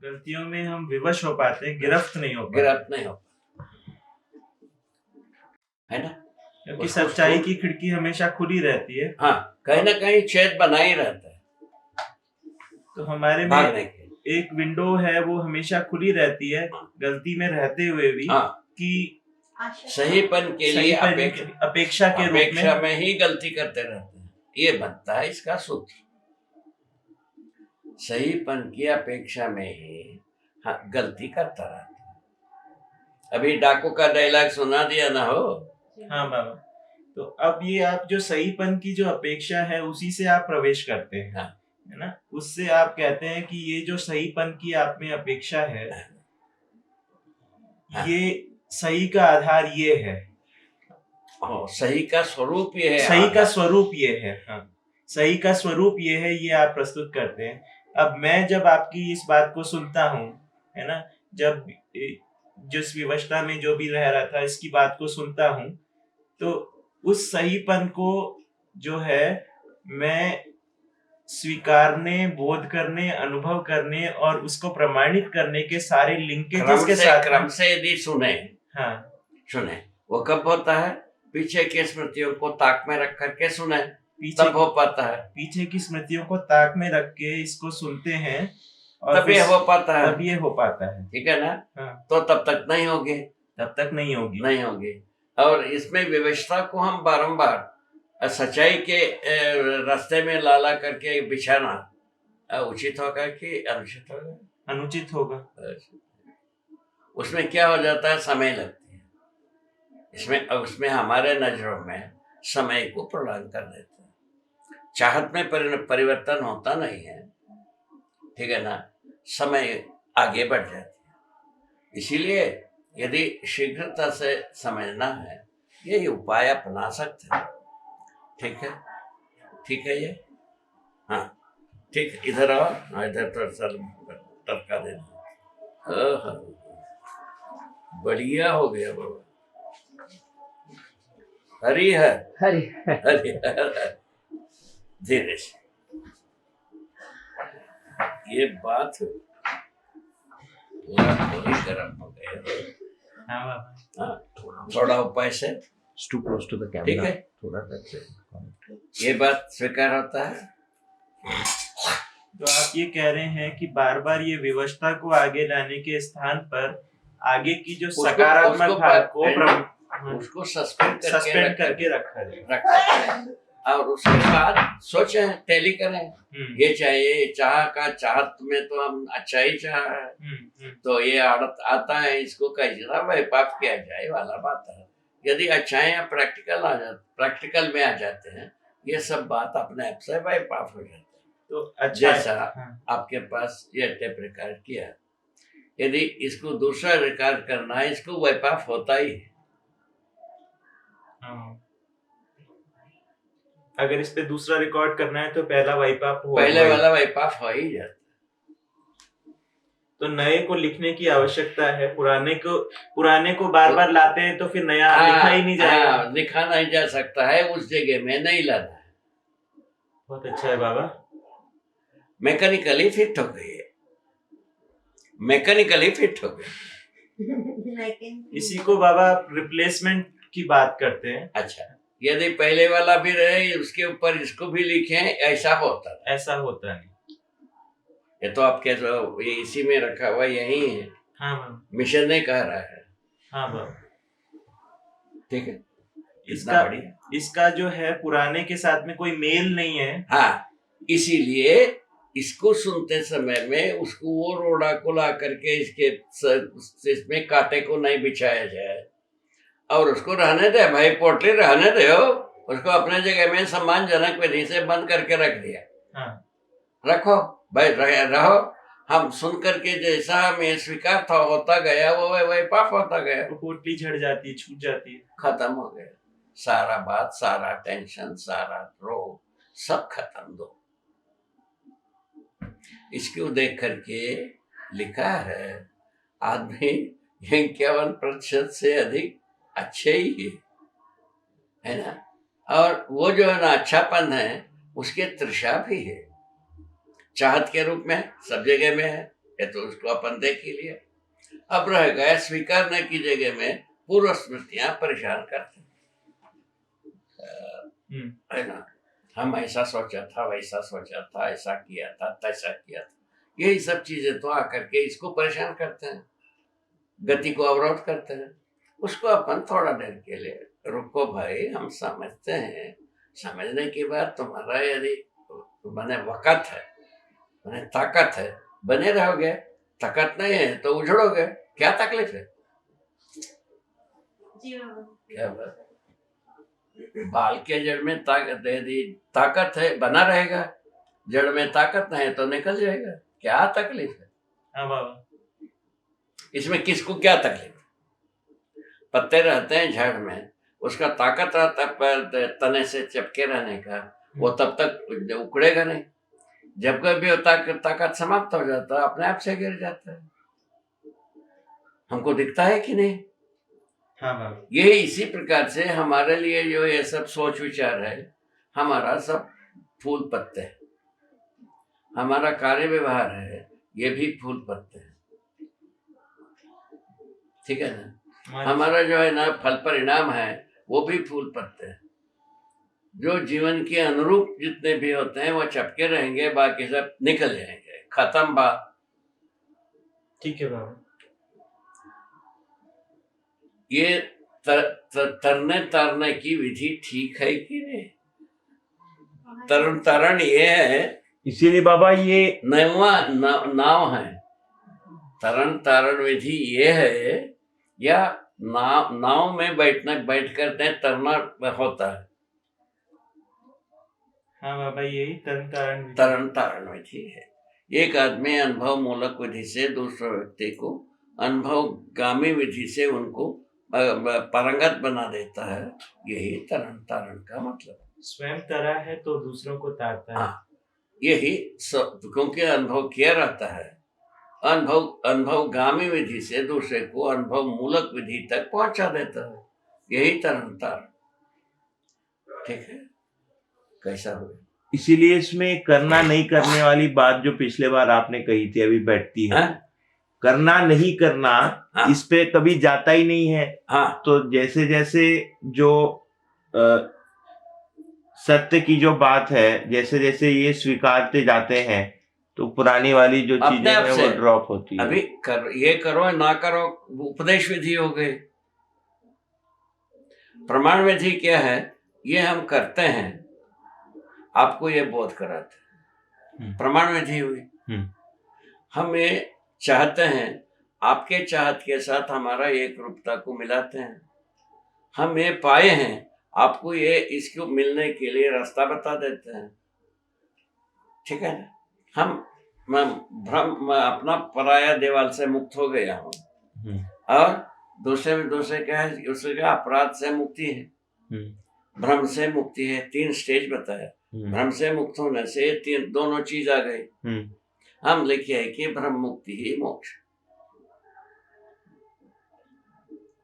गलतियों में हम विवश हो पाते हैं, गिरफ्त नहीं हो गिरफ्त नहीं हो, है ना, क्योंकि सच्चाई की खिड़की हमेशा खुली रहती है। हाँ, कहीं ना कहीं छेद बना ही रहता है, तो हमारे में एक विंडो है, वो हमेशा खुली रहती है, गलती में रहते हुए भी, कि सहीपन के लिए अपेक्षा के रूप में ही गलती करते रहते हैं। ये बनता है इसका सूत्र, सहीपन की अपेक्षा में ही गलती करता रहता है। अभी डाकू का डायलॉग सुना दिया ना हो। हाँ बाबा, तो अब ये आप जो सहीपन की जो अपेक्षा है उसी से आप प्रवेश करते हैं, है ना, उससे आप कहते हैं कि ये जो सहीपन की आप में अपेक्षा है, ये सही का आधार ये है, सही का स्वरूप ये है, सही का स्वरूप ये है, हाँ, सही का स्वरूप ये है, ये आप प्रस्तुत करते हैं। अब मैं जब आपकी इस बात को सुनता हूँ, है ना, जब जिस विवशता में जो भी रह रहा था इसकी बात को सुनता हूँ, तो उस सहीपन को जो है मैं स्वीकारने, बोध करने, अनुभव करने और उसको प्रमाणित करने के सारे लिंकेजेस के साथ क्रम से यदि सुने, हाँ सुने, वो कब होता है? पीछे की स्मृतियों को ताक में रख करके सुने, तब हो पाता है। पीछे की स्मृतियों को ताक में रख के इसको सुनते हैं और तब ये हो पाता है, तब ये हो पाता है, ठीक है ना। हाँ। तो तब तक नहीं होगी, तब तक नहीं होगी। और इसमें विवशता को हम बारंबार सच्चाई के रास्ते में लाला करके बिछाना उचित होगा कि अनुचित होगा? अनुचित होगा। उसमें क्या हो जाता है, समय लगती है उसमें हमारे नजरों में समय को प्रदान कर देते हैं। चाहत में परिवर्तन होता नहीं है, ठीक है ना, समय आगे बढ़ जाती है। इसीलिए यदि शीघ्रता से समझना है, यही उपाय अपना सकते हैं। ठीक है ये, हाँ ठीक, इधर आओ, इधर तो सर टपका देना, बढ़िया हो गया बाबा। हरी है, हरी धीरे से, ये बात पूरा गर्म हो गया। हाँ, थोड़ा उपाय से too close to the camera, ठीक है, थोड़ा से ये बात स्वीकार होता है। तो आप ये कह रहे हैं कि बार बार ये विवशता को आगे लाने के स्थान पर आगे की जो सकारात्मक भाग को उसको सस्पेंड करके रखा जाए, और उसके बाद सोचें, टैली करें, ये चाहिए, चाहत में तो हम अच्छा ही चाह है, तो ये आदत आता है, इसको कैसे वाइपाप किया जाए वाला बात है। यदि अच्छाई या प्रैक्टिकल में आ जाते हैं, ये सब बात अपने आप से वाइपाप हो जाती है। तो अच्छा, जैसा आपके पास ये टेप रिकॉर्ड किया, यदि इसको दूसरा रिकॉर्ड करना है, इसको वाइपाप होता ही है। अगर इस पे दूसरा रिकॉर्ड करना है तो पहला वाइपाप पहले वाला वाइपाप हो ही जाता। तो नए को लिखने की आवश्यकता है, पुराने को बार बार लाते हैं तो फिर नया लिखा ही नहीं जाएगा। लिखा नहीं जा सकता है, उस जगह में नहीं लाना है। बहुत अच्छा है बाबा, मैकेनिकली फिट हो गई, इसी को बाबा रिप्लेसमेंट की बात करते हैं। अच्छा, यदि पहले वाला भी रहे, उसके ऊपर इसको भी लिखें, ऐसा होता नहीं। ये तो आपके ये इसी में रखा हुआ यही है। हाँ, मिशन ने कह रहा है। हाँ बाबा, ठीक है। इसका जो है पुराने के साथ में कोई मेल नहीं है। हाँ, इसीलिए इसको सुनते समय में उसको वो रोड़ा को ला करके इसमें कांटे को नहीं बिछाया जाए और उसको रहने दे भाई, पोटली रहने दे, उसको अपने जगह में सम्मानजनक विधि से बंद करके रख दिया। हाँ। रखो भाई, रहो, हम सुन करके जैसा हमें स्वीकार था होता गया, वो वही पाप होता गया, पोटली झड़ जाती है, छूट जाती है, खत्म हो गया सारा बात, सारा टेंशन, सारा रोग, सब खत्म। दो इसको देख करके लिखा है, आदमी 51% से अधिक अच्छे ही है ना, और वो जो है ना अच्छापन है, उसके तृषा भी है, चाहत के रूप में सब जगह में है, ये तो उसको अपन देख ही लिया। अब रह गया स्वीकारने की जगह में पूर्व स्मृतियां परेशान करते है ना। हम ऐसा सोचा था, वैसा सोचा था, ऐसा किया था, तैसा किया था, यही सब चीजें तो आकर के इसको परेशान करते हैं, गति को अवरोध करते हैं। उसको अपन थोड़ा देर के लिए रुको भाई, हम समझते हैं। समझने के बाद तुम्हारा यदि मैंने वक़्त है, मैंने ताकत है, बने रहोगे। ताकत नहीं है तो उजड़ोगे, क्या तकलीफ है? क्या बात? बाल के जड़ में ताकत दे दी, ताकत है बना रहेगा, जड़ में ताकत नहीं तो निकल जाएगा, क्या तकलीफ है? हाँ बाबा। इसमें किसको क्या तकलीफ? पत्ते रहते हैं झाड़ में, उसका ताकत रहता है तने से चिपके रहने का, वो तब तक उखड़ेगा नहीं। जब कभी वो ताकत समाप्त हो जाता है, अपने आप से गिर जाता है। हमको दिखता है कि नहीं? हाँ बाबा। ये इसी प्रकार से हमारे लिए जो ये सब सोच विचार है, हमारा सब फूल पत्ते है, हमारा कार्य व्यवहार है, ये भी फूल पत्ते है, ठीक है ना। हमारा जो है ना फल परिणाम है, वो भी फूल पत्ते हैं। जो जीवन के अनुरूप जितने भी होते हैं वो चपके रहेंगे, बाकी सब निकल जाएंगे, खत्म बात। ठीक है बाबा। ये तरने तरने की विधि ठीक है कि नहीं? तरण ये है, इसीलिए बाबा ये नाव है। तरण विधि ये है, या नाव में बैठ कर तरना होता है। हाँ बाबा, यही तरण विधि है। एक आदमी अनुभव मूलक विधि से दूसरे व्यक्ति को अनुभवगामी विधि से उनको पारंगत बना देता है, यही तरण का मतलब। स्वयं तरा है तो दूसरों को तारता है। हाँ, यही क्योंकि अनुभव किया रहता है, अनुभवगामी विधि से दूसरे को अनुभव मूलक विधि तक पहुंचा देता है, यही तरण। ठीक है, कैसा हो? इसीलिए इसमें करना नहीं करने वाली बात जो पिछले बार आपने कही थी अभी बैठती है। करना नहीं करना, हाँ? इस पे कभी जाता ही नहीं है। हाँ। तो जैसे जैसे जो सत्य की जो बात है, जैसे जैसे ये स्वीकारते जाते हैं तो पुरानी वाली जो चीजें हैं वो ड्रॉप होती है। अभी ये करो ना करो, उपदेश विधि हो गई। प्रमाण विधि क्या है? ये हम करते हैं, आपको ये बोध कराते, प्रमाण विधि हुई। हम ये चाहते हैं, आपके चाहत के साथ हमारा एक रूपता को मिलाते हैं। हम ये पाए हैं, आपको ये इसको मिलने के लिए रास्ता बता देते हैं, ठीक है ना। भ्रम अपना पराया देवाल से मुक्त हो गया हूँ, और दूसरे क्या है, उससे क्या अपराध से मुक्ति है, भ्रम से मुक्ति है। 3 स्टेज बताया। भ्रम से मुक्त होने से दोनों चीज आ गई। हम लिखे है कि भ्रम मुक्ति ही मोक्ष।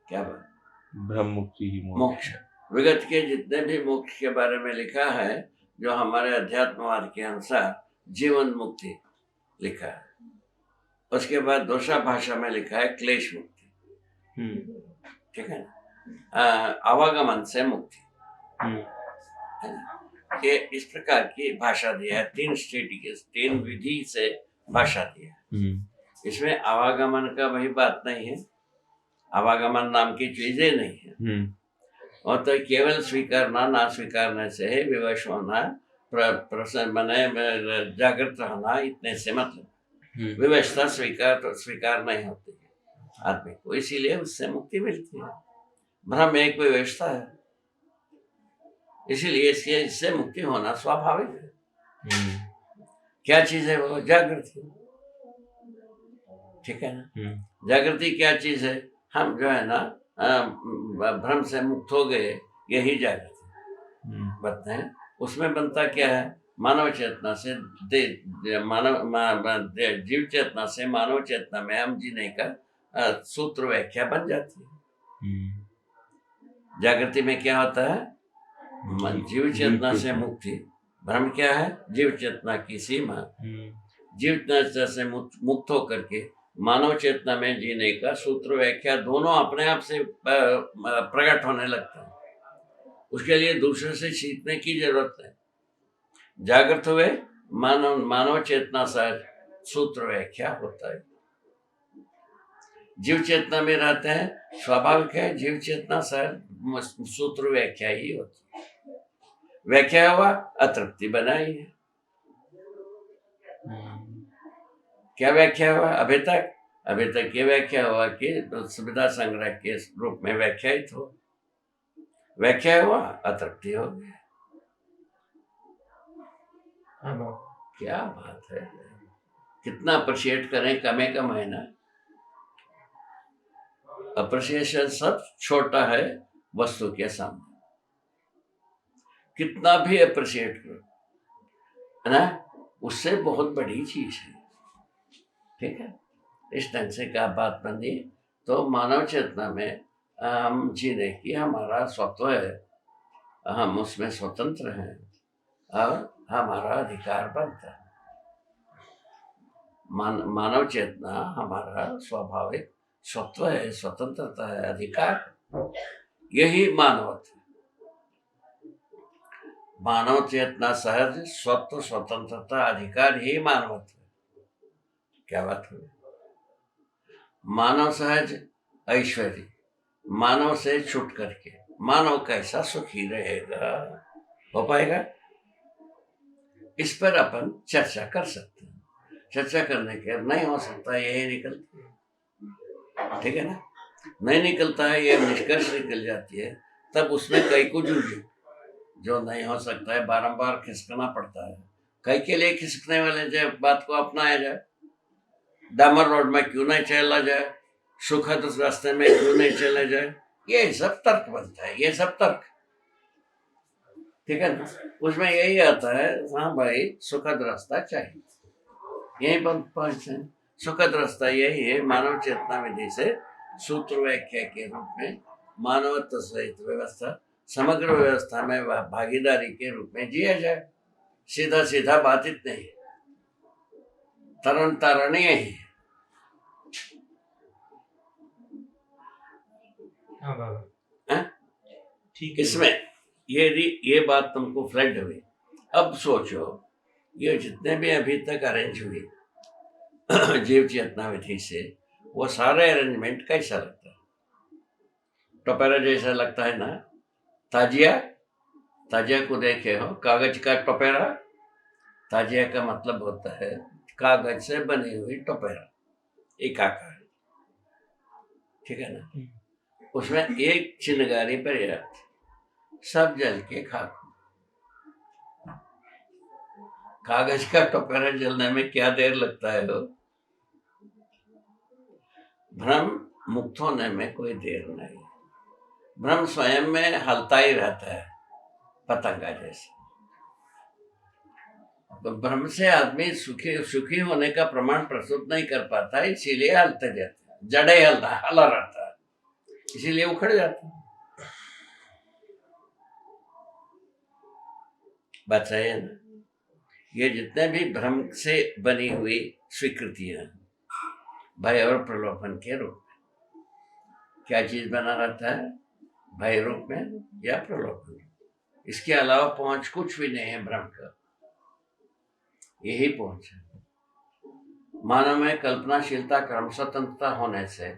क्या बात? भ्रम मुक्ति ही मोक्ष। विगत के जितने भी मोक्ष के बारे में लिखा है, जो हमारे अध्यात्मवाद के अनुसार जीवन मुक्ति लिखा है, उसके बाद दूसरा भाषा में लिखा है क्लेश मुक्ति, ठीक है ना, आवागमन से मुक्ति, है ना। ये इस प्रकार की भाषा दिया है, 3 स्टेट के 3 विधि से भाषा दिया है। इसमें आवागमन का वही बात नहीं है, आवागमन नाम की चीजें नहीं है। और तो केवल स्वीकारना, ना स्वीकारने से विवश होना, जागृत रहना, इतने से मतलब विवशता स्वीकार नहीं होती है आदमी को, इसीलिए उससे मुक्ति मिलती है। भ्रम एक विवशता है, इसीलिए इससे मुक्ति होना स्वाभाविक है। क्या चीज है वो? जागृति, ठीक है ना। जागृति क्या चीज है? हम जो है ना भ्रम से मुक्त हो गए, यही जागृति बनते हैं। उसमें बनता क्या है? मानव चेतना से जीव चेतना से मानव चेतना में हम जीने का सूत्र व्याख्या बन जाती है। जागृति में क्या होता है? जीव चेतना से मुक्ति। भ्रम क्या है? जीव चेतना की सीमा। जीव चेतना से मुक्त होकर के मानव चेतना में जीने का सूत्र व्याख्या दोनों अपने आप से प्रकट होने लगते हैं। उसके लिए दूसरे से सीखने की जरूरत है। जागृत हुए मानव चेतना सहज सूत्र व्याख्या होता है। जीव चेतना में रहते हैं, स्वाभाविक है जीव चेतना सहज सूत्र व्याख्या ही होती है। व्याख्या हुआ अतृप्ति बनाई है। क्या व्याख्या हुआ? अभी तक ये व्याख्या हुआ कि सुविधा संग्रह के रूप में व्याख्यायित हो। व्याख्या हुआ अतृप्ति हो गया। क्या बात है! कितना अप्रिशिएट करें, कमे का महीना। अप्रिशिएशन सब छोटा है वस्तु के सामने। कितना भी अप्रिशिएट करो, है ना, उससे बहुत बड़ी चीज है। ठीक है, इस ढंग से क्या बात बनी तो मानव चेतना में हम जीने की हमारा स्वत्व है, हम उसमें स्वतंत्र हैं और हमारा अधिकार बनता है। मानव चेतना हमारा स्वाभाविक स्वत्व है, स्वतंत्रता है, अधिकार। यही मानवत्व। मानव चेतना सहज स्वत्व स्वतंत्रता अधिकार ही मानवत्व। क्या बात हुई? मानव सहज ऐश्वर्य, मानव से छूट करके मानव कैसा सुखी रहेगा, हो पाएगा? इस पर अपन चर्चा कर सकते हैं। चर्चा करने के नहीं हो सकता यही निकलता, ठीक है ना, नहीं निकलता है, ये निष्कर्ष निकल जाती है, तब उसमें कई को जूझे। जो नहीं हो सकता है बारंबार खिसकना पड़ता है। कई के लिए खिसकने वाले जब बात को अपनाया जाए, डामर रोड में क्यों नहीं चला जाए, सुखद रास्ते में क्यों नहीं चला जाए, ये सब तर्क बनता है, ये सब तर्क, ठीक है ना। उसमें यही आता है, हाँ भाई सुखद रास्ता चाहिए, यही पहुंचते हैं। सुखद रास्ता यही है, मानव चेतना विधि से सूत्र व्याख्या के रूप में मानवत्व सहित व्यवस्था, समग्र व्यवस्था में भागीदारी के रूप में जिया जाए। सीधा सीधा बातचीत नहीं, तरण तारणीय ही। हाँ बाबा, ठीक है। इसमें ये बात तुमको फ्लड हुई। अब सोचो, ये जितने भी अभी तक अरेंज हुई जीव चेतना विधि से, वो सारे अरेंजमेंट कैसा लगता है? टोपेरा जैसा लगता है ना। ताजिया को देखे हो, कागज का टोपेरा। ताजिया का मतलब होता है कागज से बनी हुई टोपेरा, एक आकार, ठीक है ना। उसमें एक चिनगारी पर्याप्त, सब जल के खाक। कागज का टोपेरा जलने में क्या देर लगता है? भ्रम मुक्त होने में कोई देर नहीं। भ्रम स्वयं में हलता ही रहता है, पतंगा जैसे। तो भ्रम से आदमी सुखी होने का प्रमाण प्रस्तुत नहीं कर पाता, इसीलिए हलते जाते हैं। जड़े हला रहता है, इसीलिए उखड़ जाता है। बात सही है ना। ये जितने भी भ्रम से बनी हुई स्वीकृतियां, भय और प्रलोभन के रूप में, क्या चीज बना रहता है? भय रूप में या प्रलोभन। इसके अलावा पहुंच कुछ भी नहीं है भ्रम का, यही पहुंच है। मानव में कल्पनाशीलता, क्रम स्वतंत्रता होने से,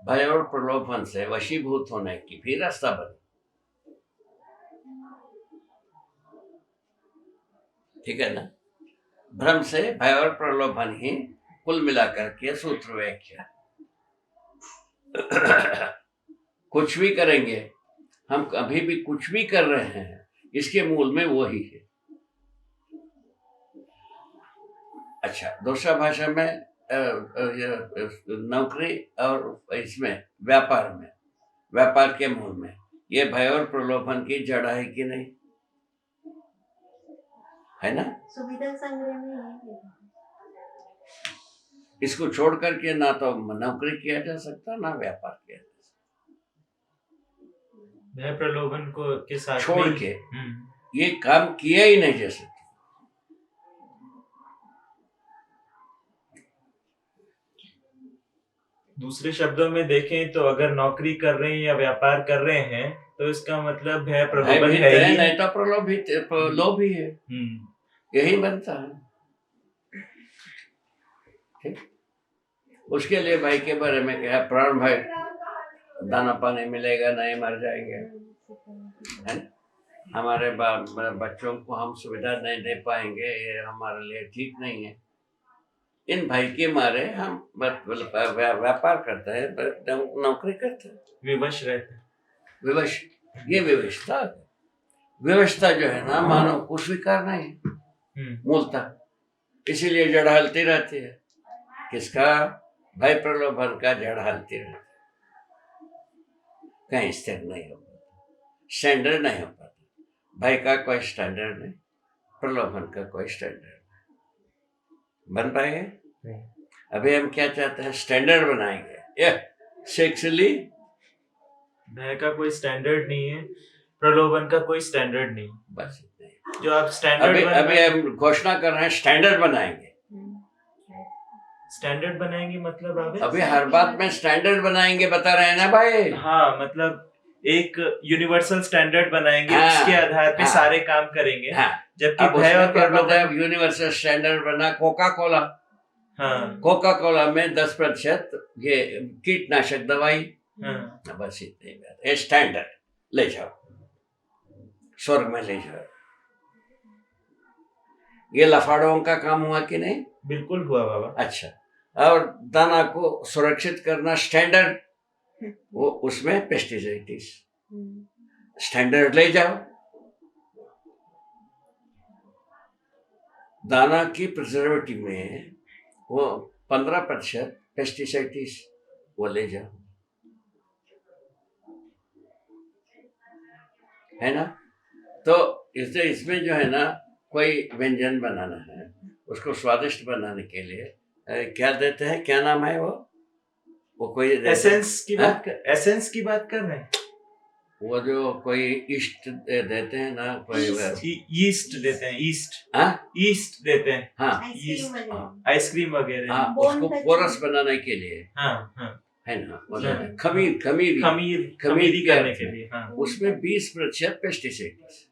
भय और प्रलोभन से वशीभूत होने की भी रास्ता बनी, ठीक है ना। भ्रम से भय और प्रलोभन ही कुल मिलाकर के सूत्र व्याख्या। कुछ भी करेंगे हम, अभी भी कुछ भी कर रहे हैं, इसके मूल में वो ही है। अच्छा, दूसरा भाषा में नौकरी और इसमें व्यापार के मूल में ये भय और प्रलोभन की जड़ है कि नहीं है ना। सुविधा संग्रह में इसको छोड़ करके ना तो नौकरी किया जा सकता, ना व्यापार किया जा सकता। भय प्रलोभन को के साथ छोड़ के ये काम किया ही नहीं जा सकता। दूसरे शब्दों में देखें तो अगर नौकरी कर रहे हैं या व्यापार कर रहे हैं तो इसका मतलब है प्रलोभन भयभीत है है, ही। नहीं तो प्रलोभित लोभ ही है, यही बनता है। ठीक, उसके लिए भाई के बारे में क्या प्राण भाई, दाना पानी मिलेगा नहीं, मर जाएंगे, है ना? हमारे बच्चों को हम सुविधा नहीं दे पाएंगे, ये हमारे लिए ठीक नहीं है। इन भाई के मारे हम व्यापार करते हैं, नौकरी करते हैं, विवश रहते हैं। विवश, ये विवशता, व्यवस्था जो है ना मानव को स्वीकार नहीं है मूलतः, इसीलिए जड़ हलती रहती है। किसका? भय प्रलोभन का जड़ हलती रहती है, कहीं स्थिर नहीं हो पाता, स्टैंडर्ड नहीं हो पाता। भय का कोई स्टैंडर्ड नहीं, प्रलोभन का कोई स्टैंडर्ड नहीं, बन पाएंगे। अभी हम क्या चाहते हैं? स्टैंडर्ड बनाएंगे, सेक्सुअली भय का कोई स्टैंडर्ड नहीं है, प्रलोभन का कोई स्टैंडर्ड नहीं, बस इतना ही। जो आप स्टैंडर्ड अभी हम घोषणा कर रहे हैं स्टैंडर्ड बनाएंगे। स्टैंडर्ड बनाएंगे मतलब अभी हर बात में स्टैंडर्ड बनाएंगे बता रहे हैं ना भाई। हाँ, मतलब एक यूनिवर्सल स्टैंडर्ड बनाएंगे, हाँ, उसके आधार पे हाँ, सारे काम करेंगे। हाँ, जबकि भय और प्रलोभन, यूनिवर्सल स्टैंडर्ड बना कोका कोला। हाँ, कोका कोला में 10% ये कीटनाशक दवाई, हाँ, बस इतनी बात। ये स्टैंडर्ड ले जाओ, स्वर्ग में ले जाओ। ये लफाड़ों का काम हुआ कि नहीं? बिल्कुल हुआ बाबा। अच्छा, और दाना को सुरक्षित करना स्टैंडर्ड, वो उसमें पेस्टिसाइड्स, स्टैंडर्ड ले जाओ। दाना की प्रिजर्वेटिव में वो 15% पेस्टिसाइड्स, वो ले जाओ, है ना? तो इसमें जो है ना, कोई व्यंजन बनाना है, उसको स्वादिष्ट बनाने के लिए क्या देते हैं? क्या नाम है वो कोई एसेंस की बात कर रहे हैं। वो जो कोई ईस्ट देते हैं ना, कोई ईस्ट देते हैं, हाँ, ईस्ट देते हैं, हाँ, आइसक्रीम वगैरह, हाँ, उसको पोरस बनाने के लिए, हाँ, हाँ, है ना? खमीरी करने के लिए, हाँ। उसमें 20% पेस्टिसाइड्स।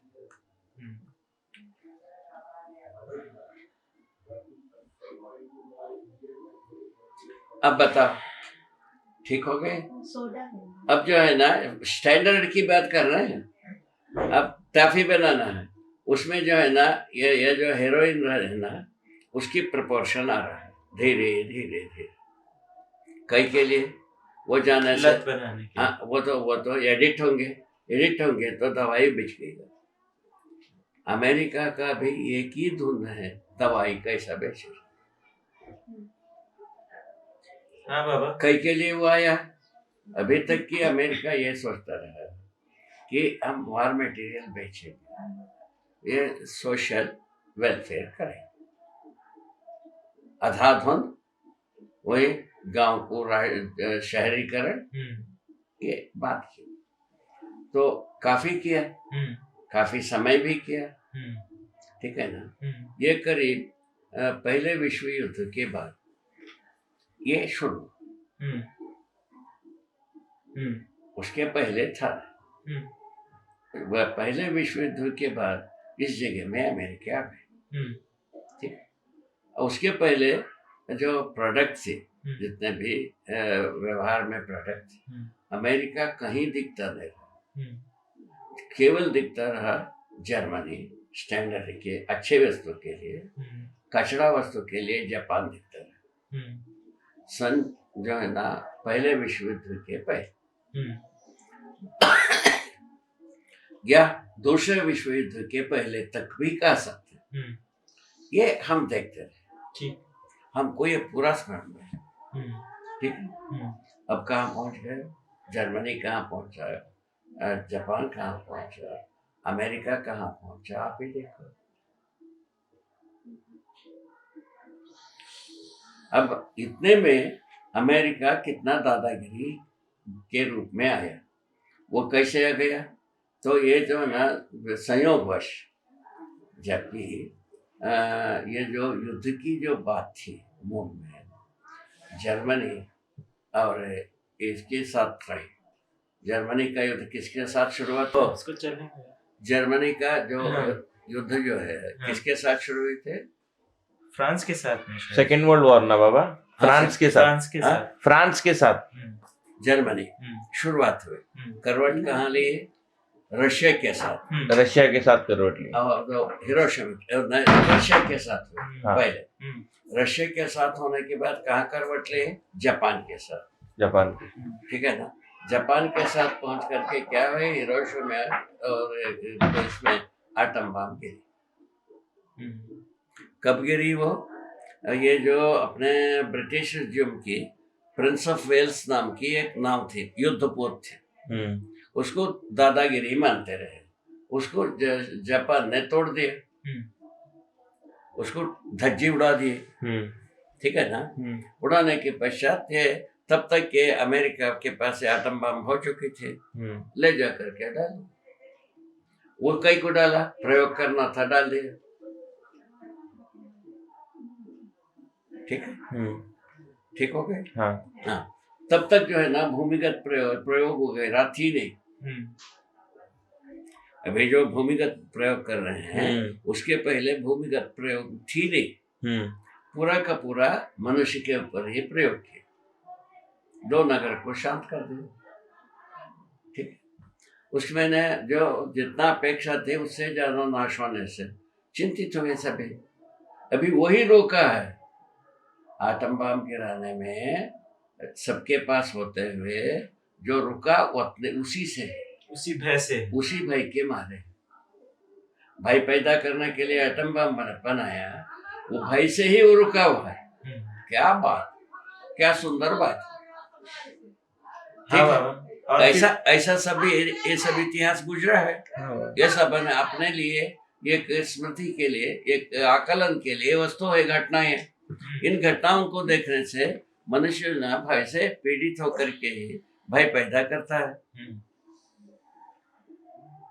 अब बताओ, ठीक हो गए? अब जो है ना, स्टैंडर्ड की बात कर रहे हैं। अब टॉफी बनाना है, उसमें जो है ना, ये जो हेरोइन है ना, उसकी प्रपोर्शन आ रहा है धीरे धीरे धीरे, कई के लिए वो जाने से, बनाने के, हाँ, वो तो एडिट होंगे तो दवाई बिक गई। अमेरिका का भी एक ही धुन है, दवाई कैसा बेचे। हाँ बाबा, कई के लिए वो आया। अभी तक की अमेरिका ये सोचता रहा कि हम वॉर मटेरियल बेचेंगे, ये सोशल वेलफेयर करें, अधाधुन वही गांव को शहरीकरण, ये बात की। तो काफी किया, काफी समय भी किया, ठीक है ना? ये करीब पहले विश्व युद्ध के बाद ये शुरू, उसके पहले था, पहले विश्व युद्ध के बाद इस जगह में अमेरिका आ गए, ठीक। उसके पहले जो प्रोडक्ट थे, जितने भी व्यवहार में प्रोडक्ट थे, अमेरिका कहीं दिखता नहीं रहा, केवल दिखता रहा जर्मनी स्टैंडर्ड के अच्छे वस्तु के लिए, कचरा वस्तु के लिए जापान दिखता रहा। सन जो है ना, पहले विश्व युद्ध के पहले या दूसरे विश्व युद्ध के पहले तक भी कह सकते, ये हम देखते रहे, ठीक। हमको ये पूरा स्मरण में, ठीक। अब कहाँ पहुंच गए? जर्मनी कहाँ पहुंचा, जापान कहाँ पहुंचा, अमेरिका कहाँ पहुंचा, आप ही देखो। अब इतने में अमेरिका कितना दादागिरी के रूप में आया। वो कैसे आ गया? तो ये जो है ना, संयोगवश, जबकि ये जो युद्ध की जो बात थी मूल में, जर्मनी और इसके साथ रही। जर्मनी का युद्ध किसके साथ शुरुआत हो? उसको चलने जर्मनी का जो हाँ। युद्ध जो है किसके साथ शुरू हुए थे? फ्रांस के साथ में शायद। सेकेंड वर्ल्ड वॉर ना बाबा, फ्रांस के साथ, फ्रांस के हाँ? साथ। फ्रांस के साथ जर्मनी शुरुआत हुई। करवट कहाँ लिए? रशिया के साथ। रशिया के साथ करवट ली। और तो हिरोशिमा रशिया के साथ हुई हाँ। पहले। रशिया के साथ होने के बाद कहाँ करवट लिए? जापान के साथ। जापान की। ठीक है ना? जापान के साथ पहुंच करके क्या हुई? हिरोशिमा और इसमें आटम बम गिरी। कब गिरी वो? ये जो अपने ब्रिटिश जुम की प्रिंस ऑफ वेल्स नाम की एक नाव थी, युद्धपोत थी, उसको दादागिरी मानते रहे, उसको जापान ने तोड़ दिया, उसको धज्जी उड़ा दिए। ठीक है ना? उड़ाने के पश्चात ये तब तक के अमेरिका के पास एटम बम हो चुकी थी, ले जा करके डाल। वो कई को डाला, प्रयोग करना था, डाल दिया। ठीक है? ठीक हो गए? हाँ। तब तक जो है ना भूमिगत प्रयोग हो गए, थी नहीं। अभी जो भूमिगत प्रयोग कर रहे हैं उसके पहले भूमिगत प्रयोग थी नहीं। पूरा का पूरा मनुष्य के ऊपर ही प्रयोग किया, 2 नगर को शांत कर दिया। ठीक, उसमें ने जो जितना अपेक्षा थी उससे ज्यादा नाश होने से चिंतित हुए सभी। अभी वही रोका है आटम बम गिराने में, सबके पास होते हुए जो रुका वो अपने उसी से, उसी भय से, उसी भय के मारे। भाई पैदा करने के लिए एटम बम बनाया, वो भाई से ही वो रुका हुआ है। क्या बात, क्या सुंदर बात। ठीक है? ऐसा सभी ये सब इतिहास गुजरा है। ये सब अपने लिए एक स्मृति के लिए, एक आकलन के लिए वस्तु है, घटनाएं। इन घटनाओं को देखने से मनुष्य ना भय से पीड़ित होकर के ही भय पैदा करता है।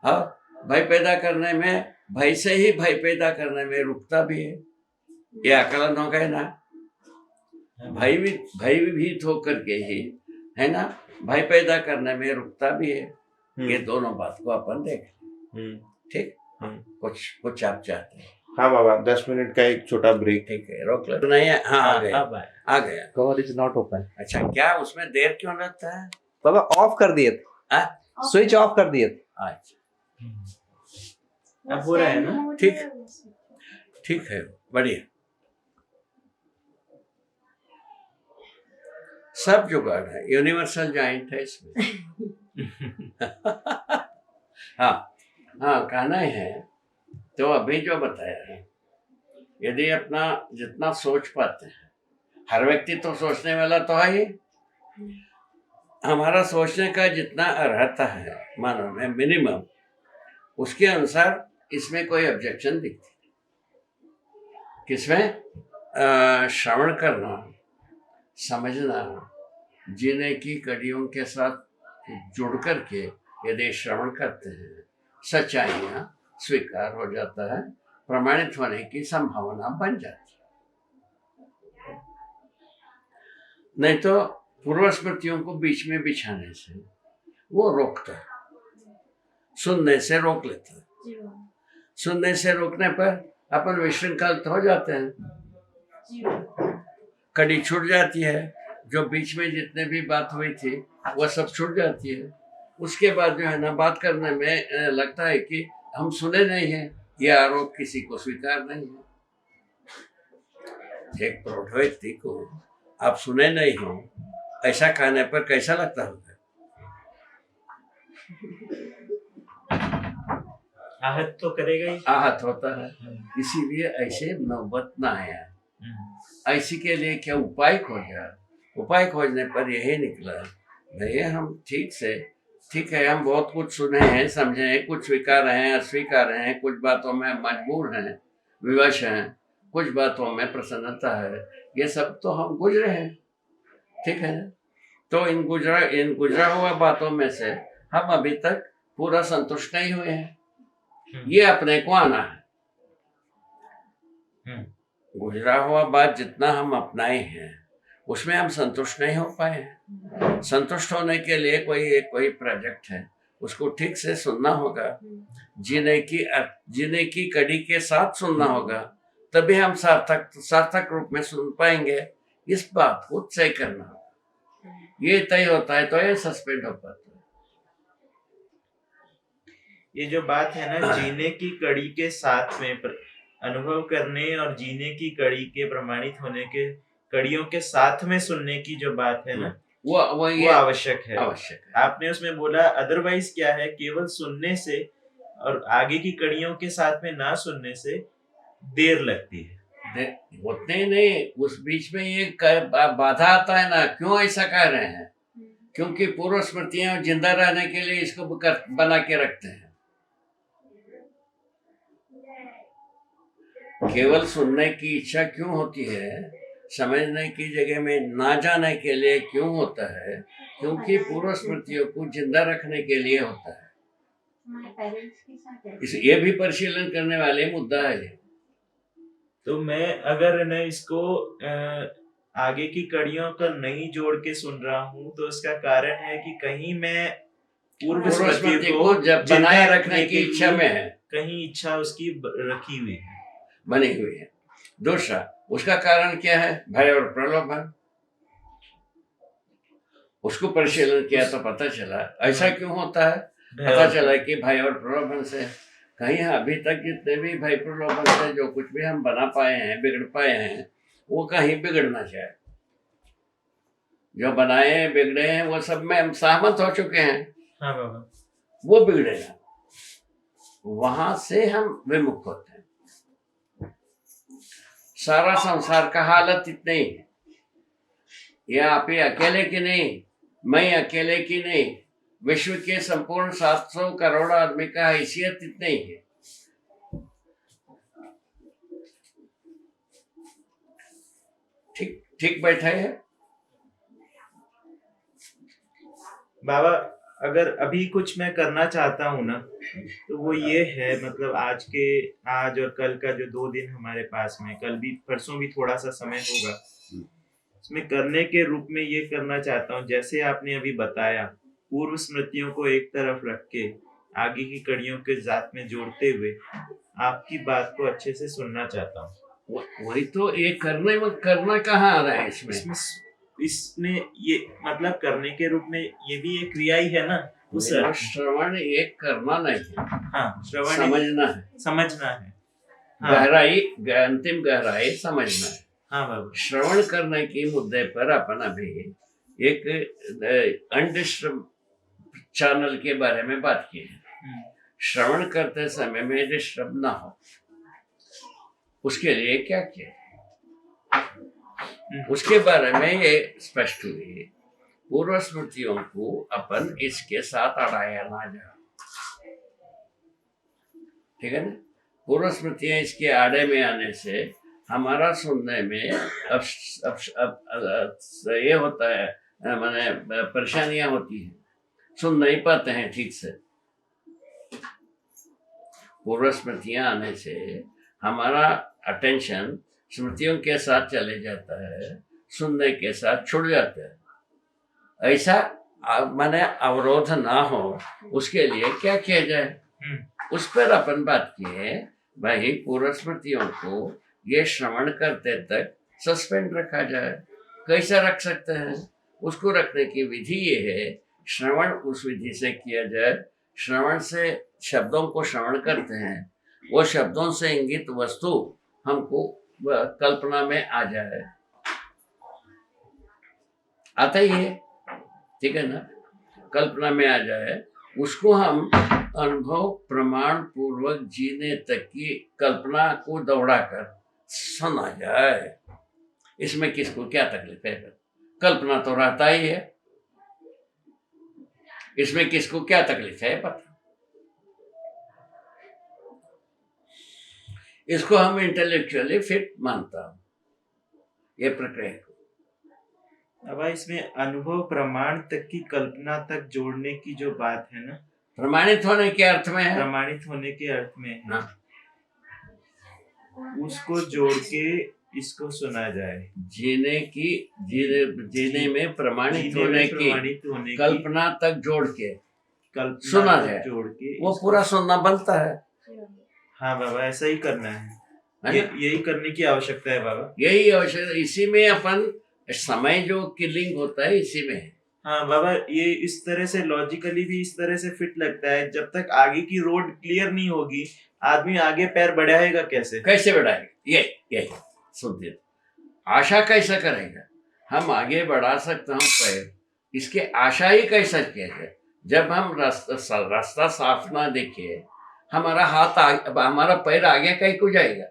हाँ, भय पैदा करने में, भय से ही भय पैदा करने में रुकता भी है। ये आकलन हो गए ना? भयभीत होकर के ही, है ना, भय पैदा करने में रुकता भी है। ये दोनों बात को अपन देख। ठीक, कुछ आप चाहते हैं? हाँ बाबा, 10 मिनट का एक छोटा ब्रेक। ठीक है, रोक लो। नहीं है? हाँ, आ गया। Cover is not open. अच्छा, क्या उसमें देर क्यों लगता है? बाबा ऑफ कर दिए थे, स्विच ऑफ कर दिए थे। अच्छा, अब हो रहा है ना? ठीक है, बढ़िया। सब जुगाड़ है, यूनिवर्सल जॉइंट है इसमें। हाँ, कहना है तो अभी जो बताया है, यदि अपना जितना सोच पाते हैं, हर व्यक्ति तो सोचने वाला तो है ही, हमारा सोचने का जितना अर्हता है मानव में मिनिमम, उसके अनुसार इसमें कोई ऑब्जेक्शन दिखती नहीं। किसमें? श्रवण करना, समझना, जीने की कड़ियों के साथ जुड़ करके यदि श्रवण करते हैं, सच्चाइयाँ स्वीकार हो जाता है, प्रमाणित होने की संभावना बन जाती है। नहीं तो पूर्व स्मृतियों को बीच में बिछाने से वो रोकता है, सुनने से रोक लेता है। सुनने से रोकने पर अपन विशृंखलित हो जाते हैं, कड़ी छूट जाती है, जो बीच में जितने भी बात हुई थी वह सब छूट जाती है। उसके बाद जो है ना, बात करने में लगता है कि हम सुने नहीं हैं, यह आरोप किसी को स्वीकार नहीं है। एक प्रौढ़ व्यक्ति को आप सुने नहीं हो ऐसा कहने पर कैसा लगता होगा? आहत तो करेगा ही, आहत होता है। इसीलिए ऐसे नौबत ना आया। ऐसी के लिए क्या उपाय खोजा? उपाय खोजने पर यही निकला, भैया हम ठीक है, हम बहुत कुछ सुने हैं, समझे हैं, कुछ स्वीकार हैं, अस्वीकार हैं, कुछ बातों में मजबूर हैं, विवश हैं, कुछ बातों में प्रसन्नता है, ये सब तो हम गुजरे हैं। ठीक है ना? तो इन गुजरा हुआ बातों में से हम अभी तक पूरा संतुष्ट नहीं हुए हैं। ये अपने को आना है। गुजरा हुआ बात जितना हम अपनाए हैं उसमें हम संतुष्ट नहीं हो पाए हैं। संतुष्ट होने के लिए कोई प्रोजेक्ट है, उसको ठीक से सुनना होगा, जीने की कड़ी के साथ सुनना होगा, तभी हम सार्थक रूप में सुन पाएंगे। इस बात को तय करना होगा, ये तय होता है तो ये सस्पेंड हो पाता है। ये जो बात है ना, जीने की कड़ी के साथ में अनुभव करने और जीने की कड़ी के प्रमाणित होने के कड़ियों के साथ में सुनने की जो बात है ना, वो आवश्यक है। आपने उसमें बोला अदरवाइज क्या है, केवल सुनने से और आगे की कड़ियों के साथ में ना सुनने से देर लगती है। उतने नहीं, उस बीच में ये बाधा आता है ना। क्यों ऐसा कह रहे हैं? क्योंकि पूर्व स्मृतियां जिंदा रहने के लिए इसको बना के रखते हैं। केवल सुनने की इच्छा क्यों होती है? समझने की जगह में ना जाने के लिए क्यों होता है? क्योंकि पूर्व स्मृतियों को जिंदा रखने के लिए होता है। ये भी परिशीलन करने वाले मुद्दा है। तो मैं अगर न इसको आगे की कड़ियों का नहीं जोड़ के सुन रहा हूँ, तो इसका कारण है कि कहीं मैं पूर्व स्मृति को जब बनाए रखने की इच्छा में है, कहीं इच्छा उसकी रखी हुई है, बनी हुई है। दूसरा, उसका कारण क्या है? भय और प्रलोभन। उसको परिशीलन किया तो पता चला ऐसा क्यों होता है। पता चला कि भय और प्रलोभन से कहीं अभी तक जितने भी भय प्रलोभन से जो कुछ भी हम बना पाए हैं, बिगड़ पाए हैं, वो कहीं बिगड़ना चाहे। जो बनाए हैं, बिगड़े हैं, वो सब में हम सहमत हो चुके हैं। हाँ बाबा, वो बिगड़ेगा, वहां से हम विमुख होते हैं। सारा संसार का हालत इतनी है। ये आप ही अकेले की नहीं, मैं अकेले की नहीं, विश्व के संपूर्ण 700 करोड़ आदमी का हैसियत इतनी ही है। ठीक बैठे है बाबा। अगर अभी कुछ मैं करना चाहता हूँ ना, तो वो ये है, मतलब आज और कल का जो 2 दिन हमारे पास में, कल भी परसों भी थोड़ा सा समय होगा, इसमें करने के रूप में ये करना चाहता हूँ, जैसे आपने अभी बताया, पूर्व स्मृतियों को एक तरफ रख के आगे की कड़ियों के साथ में जोड़ते हुए आपकी बात को अच्छे से सुनना चाहता हूँ। वही तो ये करना कहाँ आ रहा है इसमें ये मतलब करने के रूप में ये भी एक क्रिया ही है ना। उस श्रवण एक करना नहीं है। हाँ, श्रवण समझना है। हाँ। अंतिम गहराई समझना है। हाँ बाबा। श्रवण करने के मुद्दे पर अपन अभी एक अनडिस्टर्ब चैनल के बारे में बात की है। श्रवण करते समय में डिस्टर्ब ना हो, उसके लिए क्या किया, उसके बारे में ये स्पष्ट हुई। पूर्व स्मृतियों को अपन इसके साथ अड़ाया ना जाए, ठीक है ना। पूर्व स्मृतियां इसके आड़े में आने से हमारा सुनने में ये होता है, माने परेशानियां होती हैं, सुन नहीं पाते हैं ठीक से। पूर्व स्मृतियां आने से हमारा अटेंशन स्मृतियों के साथ चले जाता है, सुनने के साथ छुड़ जाता है। ऐसा माने अवरोध ना हो, उसके लिए क्या किया जाए, उस पर अपन बात किए। भाई पूर्व स्मृतियों को ये श्रवण करते तक सस्पेंड रखा जाए। कैसे रख सकते हैं? उसको रखने की विधि ये है, श्रवण उस विधि से किया जाए। श्रवण से शब्दों को श्रवण करते हैं, वो शब्दों से इंगित वस्तु हमको कल्पना में आ जाए, आता ही है, ठीक है ना। कल्पना में आ जाए, उसको हम अनुभव प्रमाण पूर्वक जीने तक की कल्पना को दौड़ाकर सुना जाए। इसमें किसको क्या तकलीफ है? कल्पना तो रहता ही है, इसमें किसको क्या तकलीफ है पता। इसको हम इंटेलेक्चुअली फिट मानता हूं, ये प्रक्रिया को। अब इसमें अनुभव प्रमाण तक की कल्पना तक जोड़ने की जो बात है ना, प्रमाणित होने के अर्थ में है, प्रमाणित होने के अर्थ में है। हाँ। उसको जोड़ के इसको सुना जाए। जीने में प्रमाणित जीने होने में की प्रमाणित होने की कल्पना तक जोड़ के कल्पना सुना को जाए, जोड़ के वो इसको- पूरा सुनना बनता है हाँ बाबा, ऐसा ही करना है। है ना? यही करने की आवश्यकता है बाबा। यही आवश्यक, इसी में अपन समय जो किलिंग होता है इसी में है। हाँ बाबा, ये इस तरह से लॉजिकली भी इस तरह से फिट लगता है। जब तक आगे की रोड क्लियर नहीं होगी, आदमी आगे पैर बढ़ाएगा कैसे? कैसे बढ़ाएगा? यही सुनते, आशा कैसा करेगा? हम आगे बढ़ा सकते हैं पैर, इसके आशा ही कैसा किया जाए? जब हम रास्ता साफ ना देखे, हमारा हमारा पैर आगे कहीं को जाएगा?